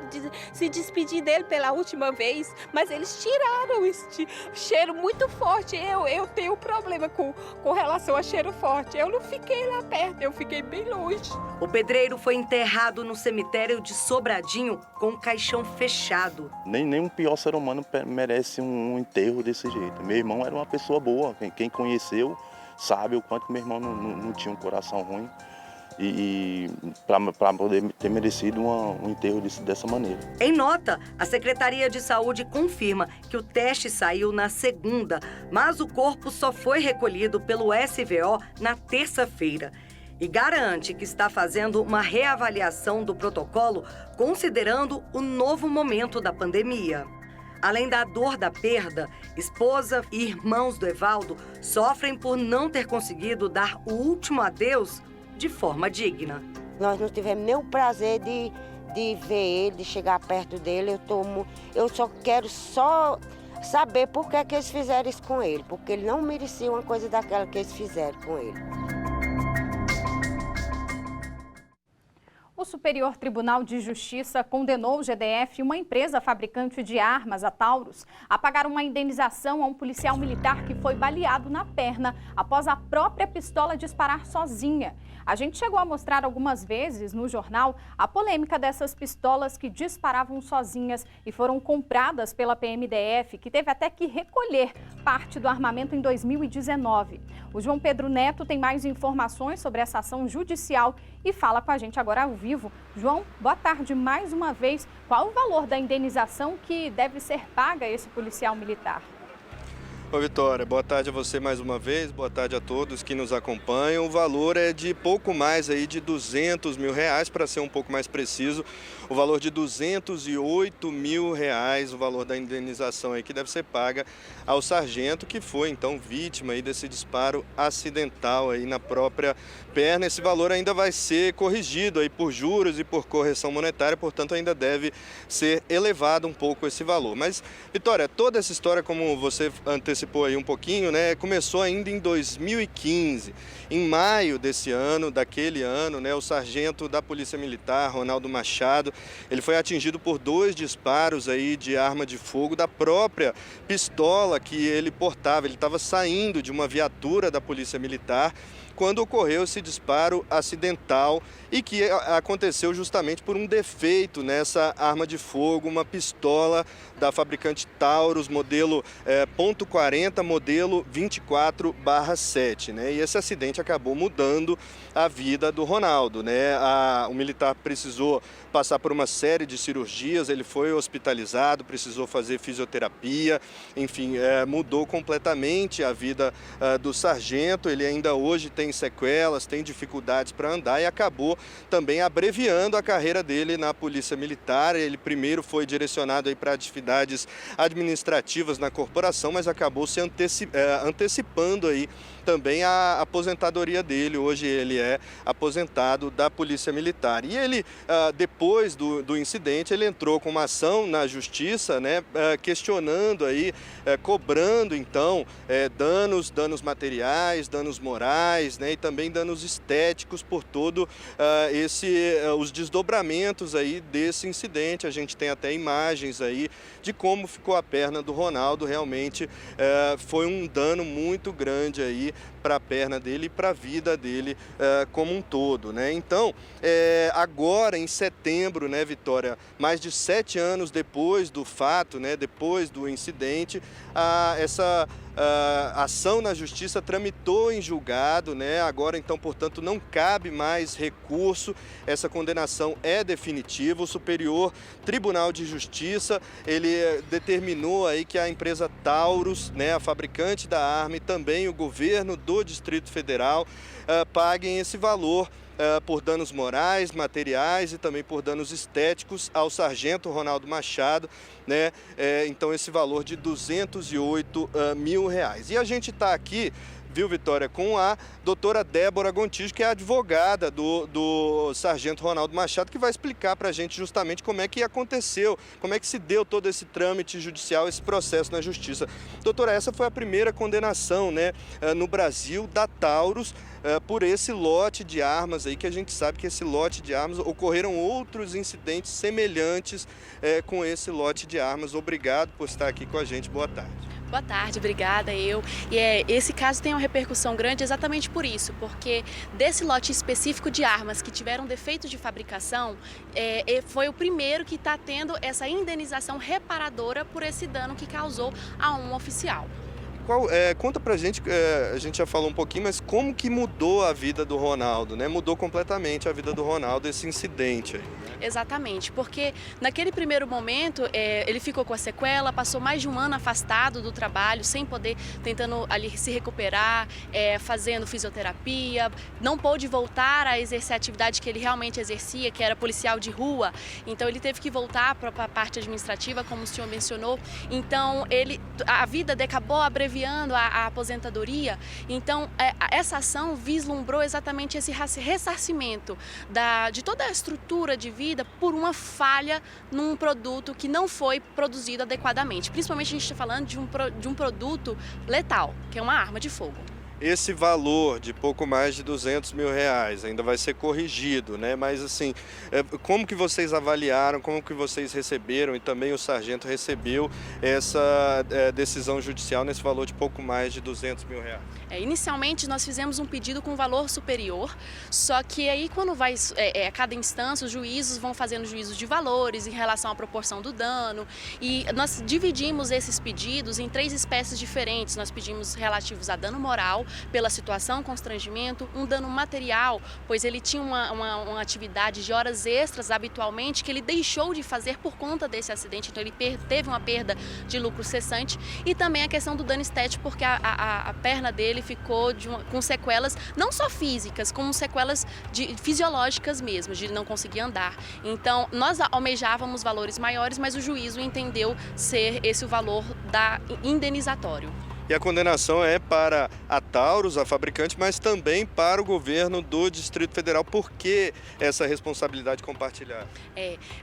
se despedir dele pela última vez, mas eles tiraram esse cheiro muito forte. Eu tenho problema com relação a cheiro forte. Eu não fiquei lá perto, eu fiquei bem longe. O pedreiro foi enterrado no cemitério de Sobradinho com um caixão fechado. Nem um pior ser humano merece um enterro desse jeito. Meu irmão era uma pessoa boa, quem conheceu sabe o quanto meu irmão não tinha um coração ruim e para poder ter merecido um enterro dessa maneira. Em nota, a Secretaria de Saúde confirma que o teste saiu na segunda, mas o corpo só foi recolhido pelo SVO na terça-feira. E garante que está fazendo uma reavaliação do protocolo, considerando o novo momento da pandemia. Além da dor da perda, esposa e irmãos do Evaldo sofrem por não ter conseguido dar o último adeus de forma digna. Nós não tivemos nem o prazer de ver ele, de chegar perto dele. Eu só quero saber por que eles fizeram isso com ele, porque ele não merecia uma coisa daquela que eles fizeram com ele. O Superior Tribunal de Justiça condenou o GDF e uma empresa fabricante de armas, a Taurus, a pagar uma indenização a um policial militar que foi baleado na perna após a própria pistola disparar sozinha. A gente chegou a mostrar algumas vezes no jornal a polêmica dessas pistolas que disparavam sozinhas e foram compradas pela PMDF, que teve até que recolher parte do armamento em 2019. O João Pedro Neto tem mais informações sobre essa ação judicial e fala com a gente agora ao vivo. João, boa tarde mais uma vez. Qual o valor da indenização que deve ser paga a esse policial militar? Ô Vitória, boa tarde a você mais uma vez, boa tarde a todos que nos acompanham. O valor é de pouco mais aí de R$200 mil, para ser um pouco mais preciso, o valor de R$208 mil, o valor da indenização aí que deve ser paga ao sargento que foi então vítima aí desse disparo acidental aí na própria perna. Esse valor ainda vai ser corrigido aí por juros e por correção monetária, portanto ainda deve ser elevado um pouco esse valor. Mas Vitória, toda essa história, como você antecipou aí um pouquinho, né, começou ainda em 2015. Em maio daquele ano, né, o sargento da Polícia Militar, Ronaldo Machado, ele foi atingido por 2 disparos aí de arma de fogo da própria pistola que ele portava. Ele estava saindo de uma viatura da Polícia Militar quando ocorreu esse disparo acidental e que aconteceu justamente por um defeito nessa arma de fogo, uma pistola da fabricante Taurus, modelo .40 40, modelo 24/7, né? E esse acidente acabou mudando a vida do Ronaldo, né? O militar precisou passar por uma série de cirurgias, ele foi hospitalizado, precisou fazer fisioterapia, enfim, mudou completamente a vida do sargento. Ele ainda hoje tem sequelas, tem dificuldades para andar e acabou também abreviando a carreira dele na Polícia Militar. Ele primeiro foi direcionado aí para atividades administrativas na corporação, mas acabou se antecipando aí também a aposentadoria dele. Hoje ele é aposentado da Polícia Militar. E ele, depois do incidente, ele entrou com uma ação na Justiça, né, questionando aí, cobrando então danos materiais, danos morais, né, e também danos estéticos por todo os desdobramentos aí desse incidente. A gente tem até imagens aí de como ficou a perna do Ronaldo. Realmente foi um dano muito grande aí para a perna dele e para a vida dele como um todo, né? Então, agora em setembro, né, Vitória, mais de 7 anos depois do fato, né, depois do incidente, essa ação na Justiça tramitou em julgado, né? Agora, então, portanto, não cabe mais recurso. Essa condenação é definitiva. O Superior Tribunal de Justiça, ele determinou aí que a empresa Taurus, né, a fabricante da arma, e também o governo do Distrito Federal paguem esse valor por danos morais, materiais e também por danos estéticos ao sargento Ronaldo Machado, né? Então esse valor de R$208 mil. E a gente está aqui, viu, Vitória, com a doutora Débora Gontijo, que é a advogada do sargento Ronaldo Machado, que vai explicar para a gente justamente como é que aconteceu, como é que se deu todo esse trâmite judicial, esse processo na Justiça. Doutora, essa foi a primeira condenação, né, no Brasil da Taurus por esse lote de armas aí, que a gente sabe que esse lote de armas, ocorreram outros incidentes semelhantes com esse lote de armas. Obrigado por estar aqui com a gente. Boa tarde. Boa tarde, obrigada. Esse caso tem uma repercussão grande exatamente por isso, porque desse lote específico de armas que tiveram defeito de fabricação, foi o primeiro que está tendo essa indenização reparadora por esse dano que causou a um oficial. Conta pra gente, a gente já falou um pouquinho, mas como que mudou a vida do Ronaldo, né? Mudou completamente a vida do Ronaldo esse incidente aí. Exatamente, porque naquele primeiro momento ele ficou com a sequela, passou mais de um ano afastado do trabalho, sem poder, tentando ali se recuperar, fazendo fisioterapia, não pôde voltar a exercer a atividade que ele realmente exercia, que era policial de rua. Então ele teve que voltar para a parte administrativa, como o senhor mencionou. Então a vida acabou abreviando a aposentadoria. Então essa ação vislumbrou exatamente esse ressarcimento de toda a estrutura de vida por uma falha num produto que não foi produzido adequadamente. Principalmente a gente está falando de um produto letal, que é uma arma de fogo. Esse valor de pouco mais de R$200 mil ainda vai ser corrigido, né? Mas assim, como que vocês avaliaram, como que vocês receberam e também o sargento recebeu essa decisão judicial nesse valor de pouco mais de R$200 mil? Inicialmente nós fizemos um pedido com valor superior, só que aí quando vai a cada instância os juízos vão fazendo juízos de valores em relação à proporção do dano, e nós dividimos esses pedidos em 3 espécies diferentes. Nós pedimos relativos a dano moral, pela situação, constrangimento, um dano material, pois ele tinha uma atividade de horas extras habitualmente que ele deixou de fazer por conta desse acidente, então ele teve uma perda de lucro cessante, e também a questão do dano estético, porque a perna dele ficou com sequelas não só físicas, como sequelas fisiológicas mesmo, de não conseguir andar. Então nós almejávamos valores maiores, mas o juízo entendeu ser esse o valor indenizatório. E a condenação é para a Taurus, a fabricante, mas também para o governo do Distrito Federal. Por que essa responsabilidade compartilhada?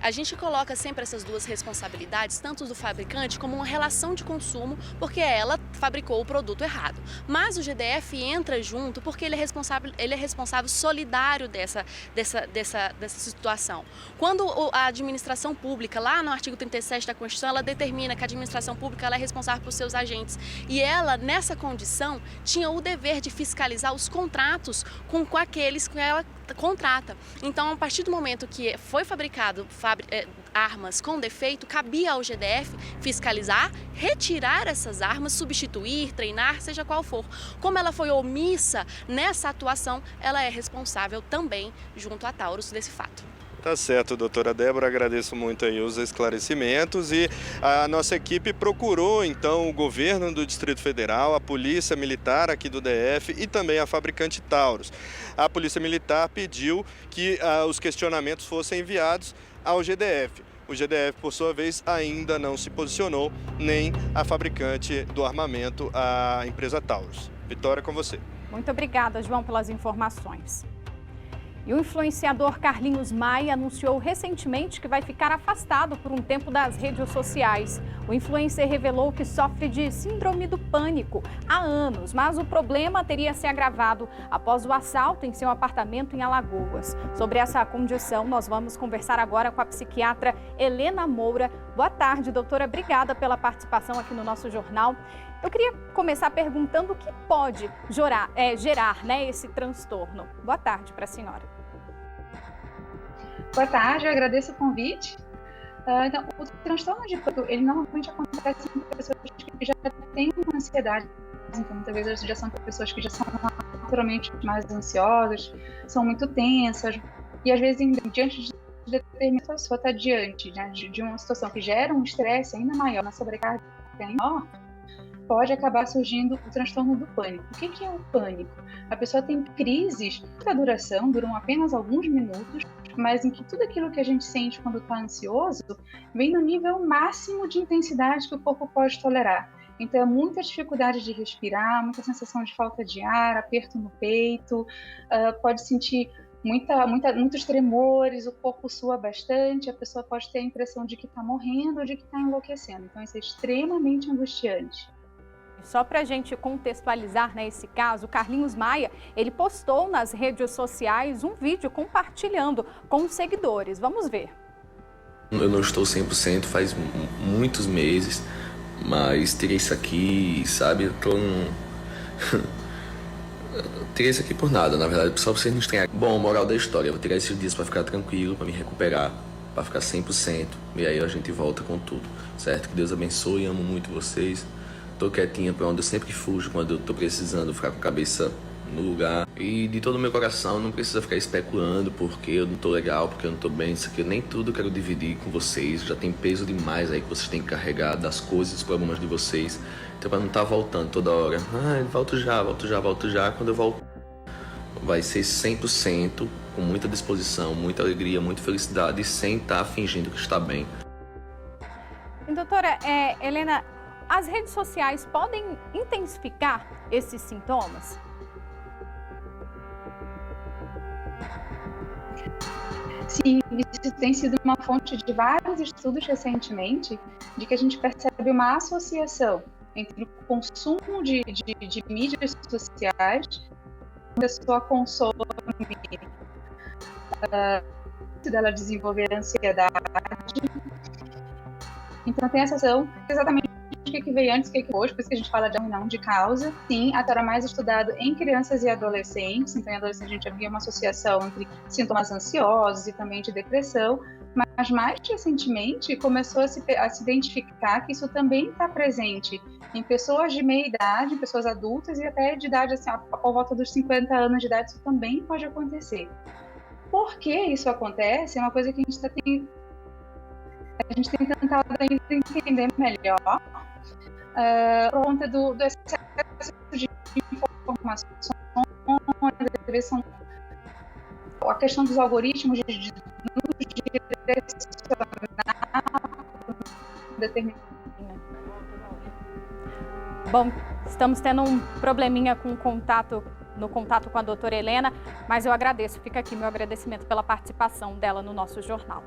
A gente coloca sempre essas duas responsabilidades, tanto do fabricante como uma relação de consumo, porque ela fabricou o produto errado. Mas o GDF entra junto porque ele é responsável solidário dessa situação. Quando a administração pública, lá no artigo 37 da Constituição, ela determina que a administração pública ela é responsável por seus agentes. E ela, nessa condição, tinha o dever de fiscalizar os contratos com aqueles que ela contrata. Então, a partir do momento que foi fabricado armas com defeito, cabia ao GDF fiscalizar, retirar essas armas, substituir, treinar, seja qual for. Como ela foi omissa nessa atuação, ela é responsável também junto à Taurus desse fato. Tá certo, doutora Débora, agradeço muito aí os esclarecimentos e a nossa equipe procurou então o governo do Distrito Federal, a Polícia Militar aqui do DF e também a fabricante Taurus. A Polícia Militar pediu que os questionamentos fossem enviados ao GDF. O GDF, por sua vez, ainda não se posicionou, nem a fabricante do armamento, a empresa Taurus. Vitória, com você. Muito obrigada, João, pelas informações. E o influenciador Carlinhos Maia anunciou recentemente que vai ficar afastado por um tempo das redes sociais. O influencer revelou que sofre de síndrome do pânico há anos, mas o problema teria se agravado após o assalto em seu apartamento em Alagoas. Sobre essa condição, nós vamos conversar agora com a psiquiatra Helena Moura. Boa tarde, doutora. Obrigada pela participação aqui no nosso jornal. Eu queria começar perguntando o que pode gerar esse transtorno. Boa tarde para a senhora. Boa tarde, eu agradeço o convite. Então, o transtorno de pânico, ele normalmente acontece em pessoas que já têm uma ansiedade. Então, muitas vezes já são pessoas que já são naturalmente mais ansiosas, são muito tensas. E às vezes, diante de determinada pessoa está diante, né, de uma situação que gera um estresse ainda maior, uma sobrecarga ainda maior, pode acabar surgindo o transtorno do pânico. O que é o pânico? A pessoa tem crises de curta duração, duram apenas alguns minutos, mas em que tudo aquilo que a gente sente quando está ansioso vem no nível máximo de intensidade que o corpo pode tolerar. Então, é muita dificuldade de respirar, muita sensação de falta de ar, aperto no peito, pode sentir muitos tremores, o corpo sua bastante, a pessoa pode ter a impressão de que está morrendo ou de que está enlouquecendo. Então, isso é extremamente angustiante. Só para a gente contextualizar, né, esse caso, o Carlinhos Maia, ele postou nas redes sociais um vídeo compartilhando com os seguidores. Vamos ver. Eu não estou 100%, faz muitos meses, mas tirei isso aqui, sabe? Eu tô tirei isso aqui por nada, na verdade, só pra vocês não estranharem. Bom, moral da história, eu vou tirar esses dias para ficar tranquilo, para me recuperar, para ficar 100%, e aí a gente volta com tudo, certo? Que Deus abençoe, amo muito vocês. Tô quietinha pra onde eu sempre fujo quando eu tô precisando ficar com a cabeça no lugar. E de todo o meu coração, não precisa ficar especulando porque eu não tô legal, porque eu não tô bem. Isso aqui eu nem tudo quero dividir com vocês. Já tem peso demais aí que vocês têm que carregar das coisas, dos problemas de vocês. Então pra não estar voltando toda hora. Volto já. Quando eu volto, vai ser 100%, com muita disposição, muita alegria, muita felicidade, sem estar fingindo que está bem. Doutora Helena, as redes sociais podem intensificar esses sintomas? Sim, isso tem sido uma fonte de vários estudos recentemente, de que a gente percebe uma associação entre o consumo de mídias sociais, a pessoa consome dela desenvolver ansiedade. Então tem essa ação, exatamente o que veio antes, o que hoje, por isso que a gente fala de não de causa. Sim, até era mais estudado em crianças e adolescentes, então em adolescentes a gente havia uma associação entre sintomas ansiosos e também de depressão, mas mais recentemente começou a se identificar que isso também está presente em pessoas de meia idade, em pessoas adultas e até de idade, assim, por volta dos 50 anos de idade, isso também pode acontecer. Por que isso acontece? É uma coisa que a gente tem tentado ainda entender melhor, por conta do excesso de informações, a questão dos algoritmos de nos direcionar determinado. Bom, estamos tendo um probleminha no contato com a doutora Helena, mas eu agradeço, fica aqui meu agradecimento pela participação dela no nosso jornal.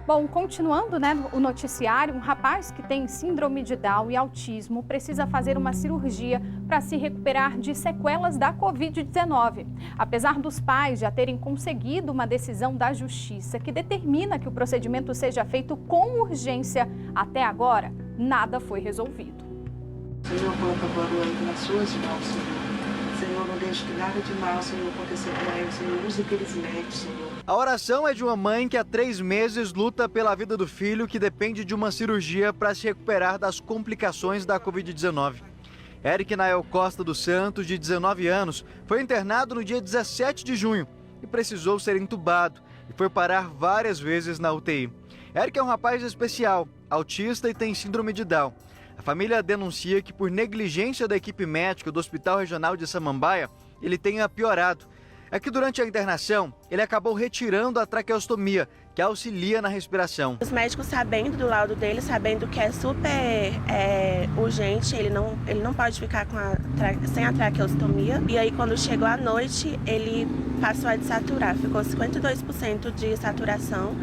Bom, continuando, né, o noticiário, um rapaz que tem síndrome de Down e autismo precisa fazer uma cirurgia para se recuperar de sequelas da Covid-19. Apesar dos pais já terem conseguido uma decisão da Justiça que determina que o procedimento seja feito com urgência, até agora nada foi resolvido. Senhor, coloca agora o Eric nas suas mãos, Senhor. Senhor, não deixe que nada de mal, Senhor, aconteça com ele. Senhor, use aqueles médicos, Senhor. A oração é de uma mãe que há 3 meses luta pela vida do filho que depende de uma cirurgia para se recuperar das complicações da Covid-19. Eric Nael Costa dos Santos, de 19 anos, foi internado no dia 17 de junho e precisou ser entubado e foi parar várias vezes na UTI. Eric é um rapaz especial, autista e tem síndrome de Down. A família denuncia que, por negligência da equipe médica do Hospital Regional de Samambaia, ele tenha piorado. É que durante a internação, ele acabou retirando a traqueostomia, que auxilia na respiração. Os médicos, sabendo do laudo dele, sabendo que é super urgente, ele não pode ficar sem a traqueostomia. E aí, quando chegou à noite, ele passou a desaturar, ficou 52% de saturação,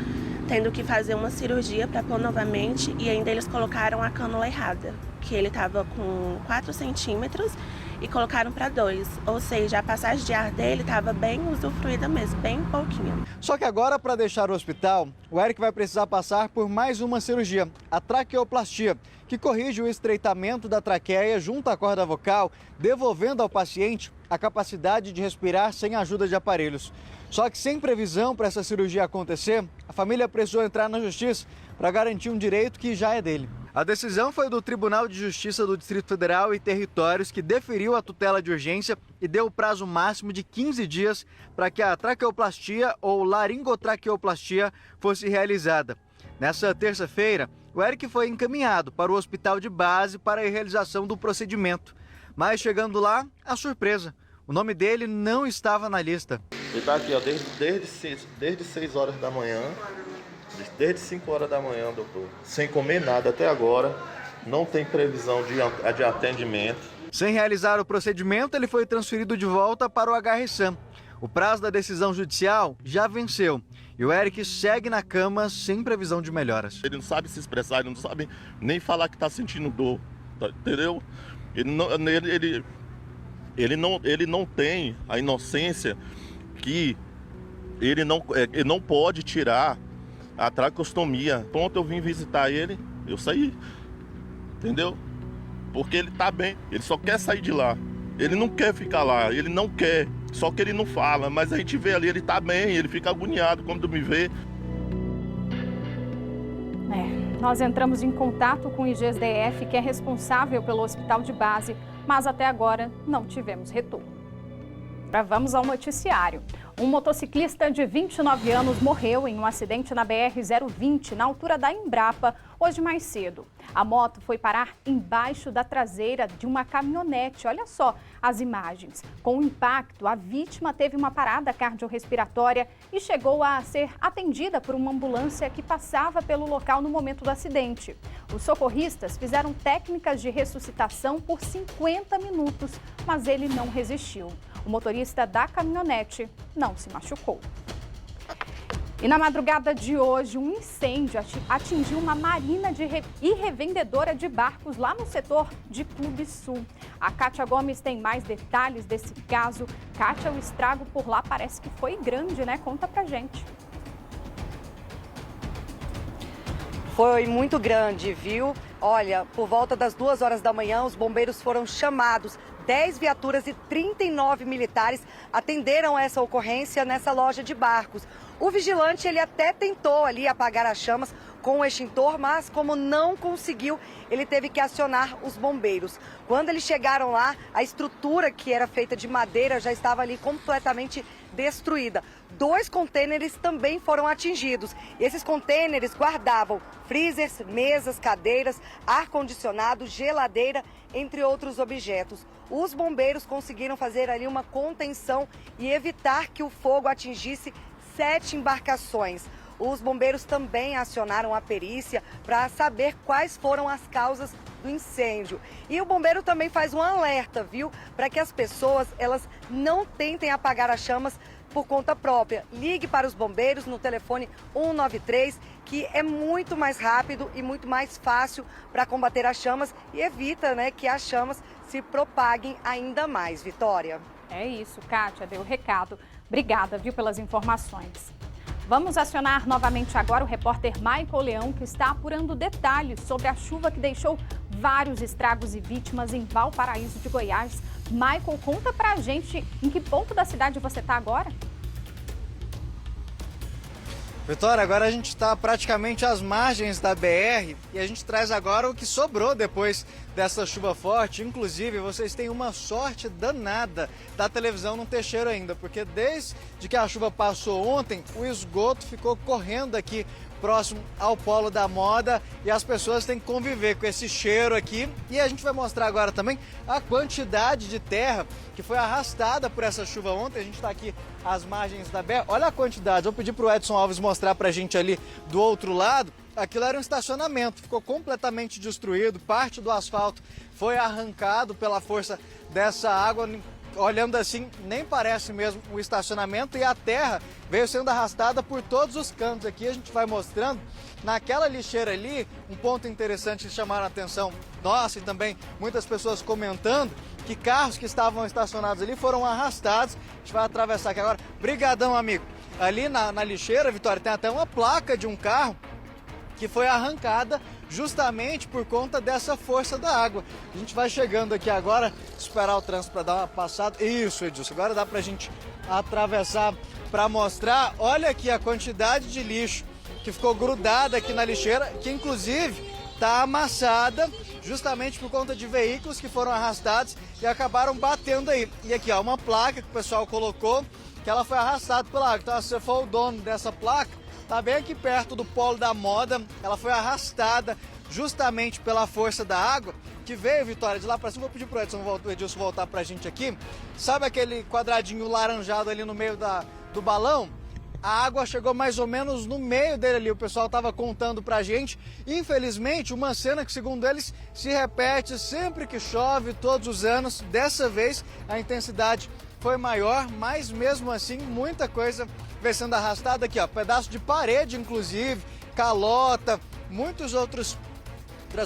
tendo que fazer uma cirurgia para pôr novamente, e ainda eles colocaram a cânula errada, que ele estava com 4 centímetros e colocaram para 2, ou seja, a passagem de ar dele estava bem usufruída mesmo, bem pouquinho. Só que agora, para deixar o hospital, o Eric vai precisar passar por mais uma cirurgia, a traqueoplastia, que corrige o estreitamento da traqueia junto à corda vocal, devolvendo ao paciente a capacidade de respirar sem a ajuda de aparelhos. Só que sem previsão para essa cirurgia acontecer, a família precisou entrar na justiça para garantir um direito que já é dele. A decisão foi do Tribunal de Justiça do Distrito Federal e Territórios, que deferiu a tutela de urgência e deu o prazo máximo de 15 dias para que a traqueoplastia ou laringotraqueoplastia fosse realizada. Nessa terça-feira, o Eric foi encaminhado para o hospital de base para a realização do procedimento. Mas chegando lá, a surpresa. O nome dele não estava na lista. Ele está aqui, ó, desde 6 horas da manhã, desde 5 horas da manhã, doutor. Sem comer nada até agora, não tem previsão de atendimento. Sem realizar o procedimento, ele foi transferido de volta para o HRSAM. O prazo da decisão judicial já venceu e o Eric segue na cama sem previsão de melhoras. Ele não sabe se expressar, ele não sabe nem falar que está sentindo dor, tá, entendeu? Ele não tem a inocência que ele não pode tirar a traqueostomia. Pronto, eu vim visitar ele, eu saí, entendeu? Porque ele tá bem, ele só quer sair de lá. Ele não quer ficar lá, ele não quer, só que ele não fala. Mas a gente vê ali, ele tá bem, ele fica agoniado quando me vê. Nós entramos em contato com o IGES-DF, que é responsável pelo hospital de base, mas até agora não tivemos retorno. Vamos ao noticiário. Um motociclista de 29 anos morreu em um acidente na BR-020, na altura da Embrapa, hoje mais cedo. A moto foi parar embaixo da traseira de uma caminhonete. Olha só as imagens. Com o impacto, a vítima teve uma parada cardiorrespiratória e chegou a ser atendida por uma ambulância que passava pelo local no momento do acidente. Os socorristas fizeram técnicas de ressuscitação por 50 minutos, mas ele não resistiu. O motorista da caminhonete não se machucou. E na madrugada de hoje, um incêndio atingiu uma marina e revendedora de barcos lá no setor de Clube Sul. A Kátia Gomes tem mais detalhes desse caso. Kátia, o estrago por lá parece que foi grande, né? Conta pra gente. Foi muito grande, viu? Olha, por volta das 2 horas da manhã, os bombeiros foram chamados. 10 viaturas e 39 militares atenderam essa ocorrência nessa loja de barcos. O vigilante, ele até tentou ali apagar as chamas com o extintor, mas como não conseguiu, ele teve que acionar os bombeiros. Quando eles chegaram lá, a estrutura que era feita de madeira já estava ali completamente destruída. 2 contêineres também foram atingidos. Esses contêineres guardavam freezers, mesas, cadeiras, ar-condicionado, geladeira, entre outros objetos. Os bombeiros conseguiram fazer ali uma contenção e evitar que o fogo atingisse 7 embarcações. Os bombeiros também acionaram a perícia para saber quais foram as causas do incêndio. E o bombeiro também faz um alerta, viu? Para que as pessoas, elas não tentem apagar as chamas por conta própria. Ligue para os bombeiros no telefone 193, que é muito mais rápido e muito mais fácil para combater as chamas e evita, né, que as chamas se propaguem ainda mais. Vitória. É isso, Kátia, deu o recado. Obrigada, viu, pelas informações. Vamos acionar novamente agora o repórter Michael Leão, que está apurando detalhes sobre a chuva que deixou vários estragos e vítimas em Valparaíso de Goiás. Michael, conta pra gente em que ponto da cidade você está agora? Vitória, agora a gente está praticamente às margens da BR e a gente traz agora o que sobrou depois dessa chuva forte. Inclusive, vocês têm uma sorte danada da televisão não ter cheiro ainda, porque desde que a chuva passou ontem, o esgoto ficou correndo aqui próximo ao Polo da Moda e as pessoas têm que conviver com esse cheiro aqui. E a gente vai mostrar agora também a quantidade de terra que foi arrastada por essa chuva ontem. A gente está aqui às margens da BR. Olha a quantidade. Vou pedir para o Edson Alves mostrar para a gente ali do outro lado. Aquilo era um estacionamento, ficou completamente destruído. Parte do asfalto foi arrancado pela força dessa água. Olhando assim, nem parece mesmo um estacionamento, e a terra veio sendo arrastada por todos os cantos. Aqui a gente vai mostrando, naquela lixeira ali, um ponto interessante que chamaram a atenção nossa e também muitas pessoas comentando, que carros que estavam estacionados ali foram arrastados. A gente vai atravessar aqui agora. Brigadão, amigo. Ali na lixeira, Vitória, tem até uma placa de um carro que foi arrancada justamente por conta dessa força da água. A gente vai chegando aqui agora, esperar o trânsito para dar uma passada. Isso, Edilson, agora dá para a gente atravessar para mostrar. Olha aqui a quantidade de lixo que ficou grudada aqui na lixeira, que inclusive está amassada justamente por conta de veículos que foram arrastados e acabaram batendo aí. E aqui, ó, uma placa que o pessoal colocou, que ela foi arrastada pela água. Então, se você for o dono dessa placa, está bem aqui perto do Polo da Moda, ela foi arrastada justamente pela força da água que veio, Vitória, de lá para cima. Vou pedir para o Edilson voltar para a gente aqui. Sabe aquele quadradinho laranjado ali no meio do balão? A água chegou mais ou menos no meio dele ali, o pessoal estava contando pra gente. Infelizmente, uma cena que, segundo eles, se repete sempre que chove, todos os anos. Dessa vez, a intensidade foi maior, mas mesmo assim, muita coisa vem sendo arrastada aqui, ó. Pedaço de parede, inclusive, calota, muitas outras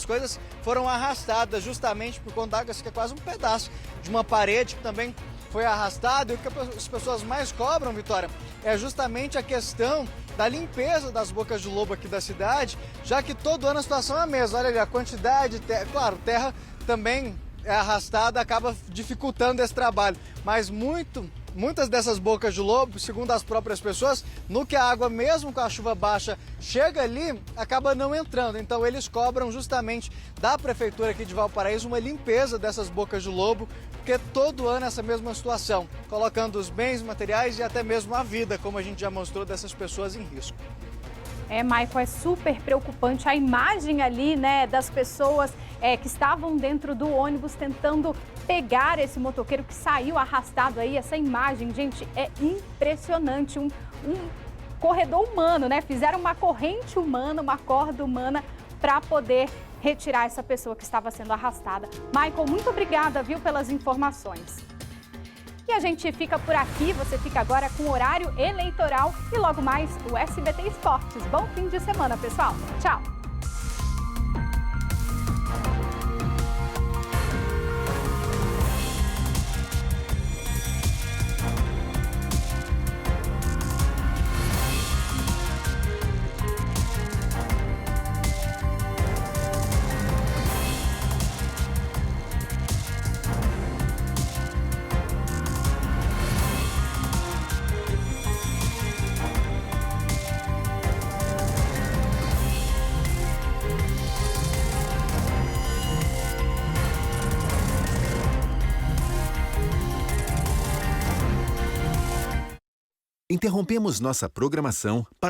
coisas foram arrastadas justamente por conta da água. Esse aqui é quase um pedaço de uma parede que também foi arrastado. E o que as pessoas mais cobram, Vitória, é justamente a questão da limpeza das bocas de lobo aqui da cidade, já que todo ano a situação é a mesma. Olha ali, a quantidade de terra, claro, terra também é arrastada, acaba dificultando esse trabalho, mas muitas dessas bocas de lobo, segundo as próprias pessoas, no que a água, mesmo com a chuva baixa, chega ali, acaba não entrando. Então eles cobram justamente da prefeitura aqui de Valparaíso uma limpeza dessas bocas de lobo, porque todo ano é essa mesma situação, colocando os bens materiais e até mesmo a vida, como a gente já mostrou, dessas pessoas em risco. Michael, é super preocupante a imagem ali, né, das pessoas que estavam dentro do ônibus tentando pegar esse motoqueiro que saiu arrastado aí. Essa imagem, gente, é impressionante, um corredor humano, né? Fizeram uma corrente humana, uma corda humana para poder retirar essa pessoa que estava sendo arrastada. Michael, muito obrigada, viu, pelas informações. E a gente fica por aqui, você fica agora com o horário eleitoral e logo mais o SBT Esportes. Bom fim de semana, pessoal. Tchau. Interrompemos nossa programação para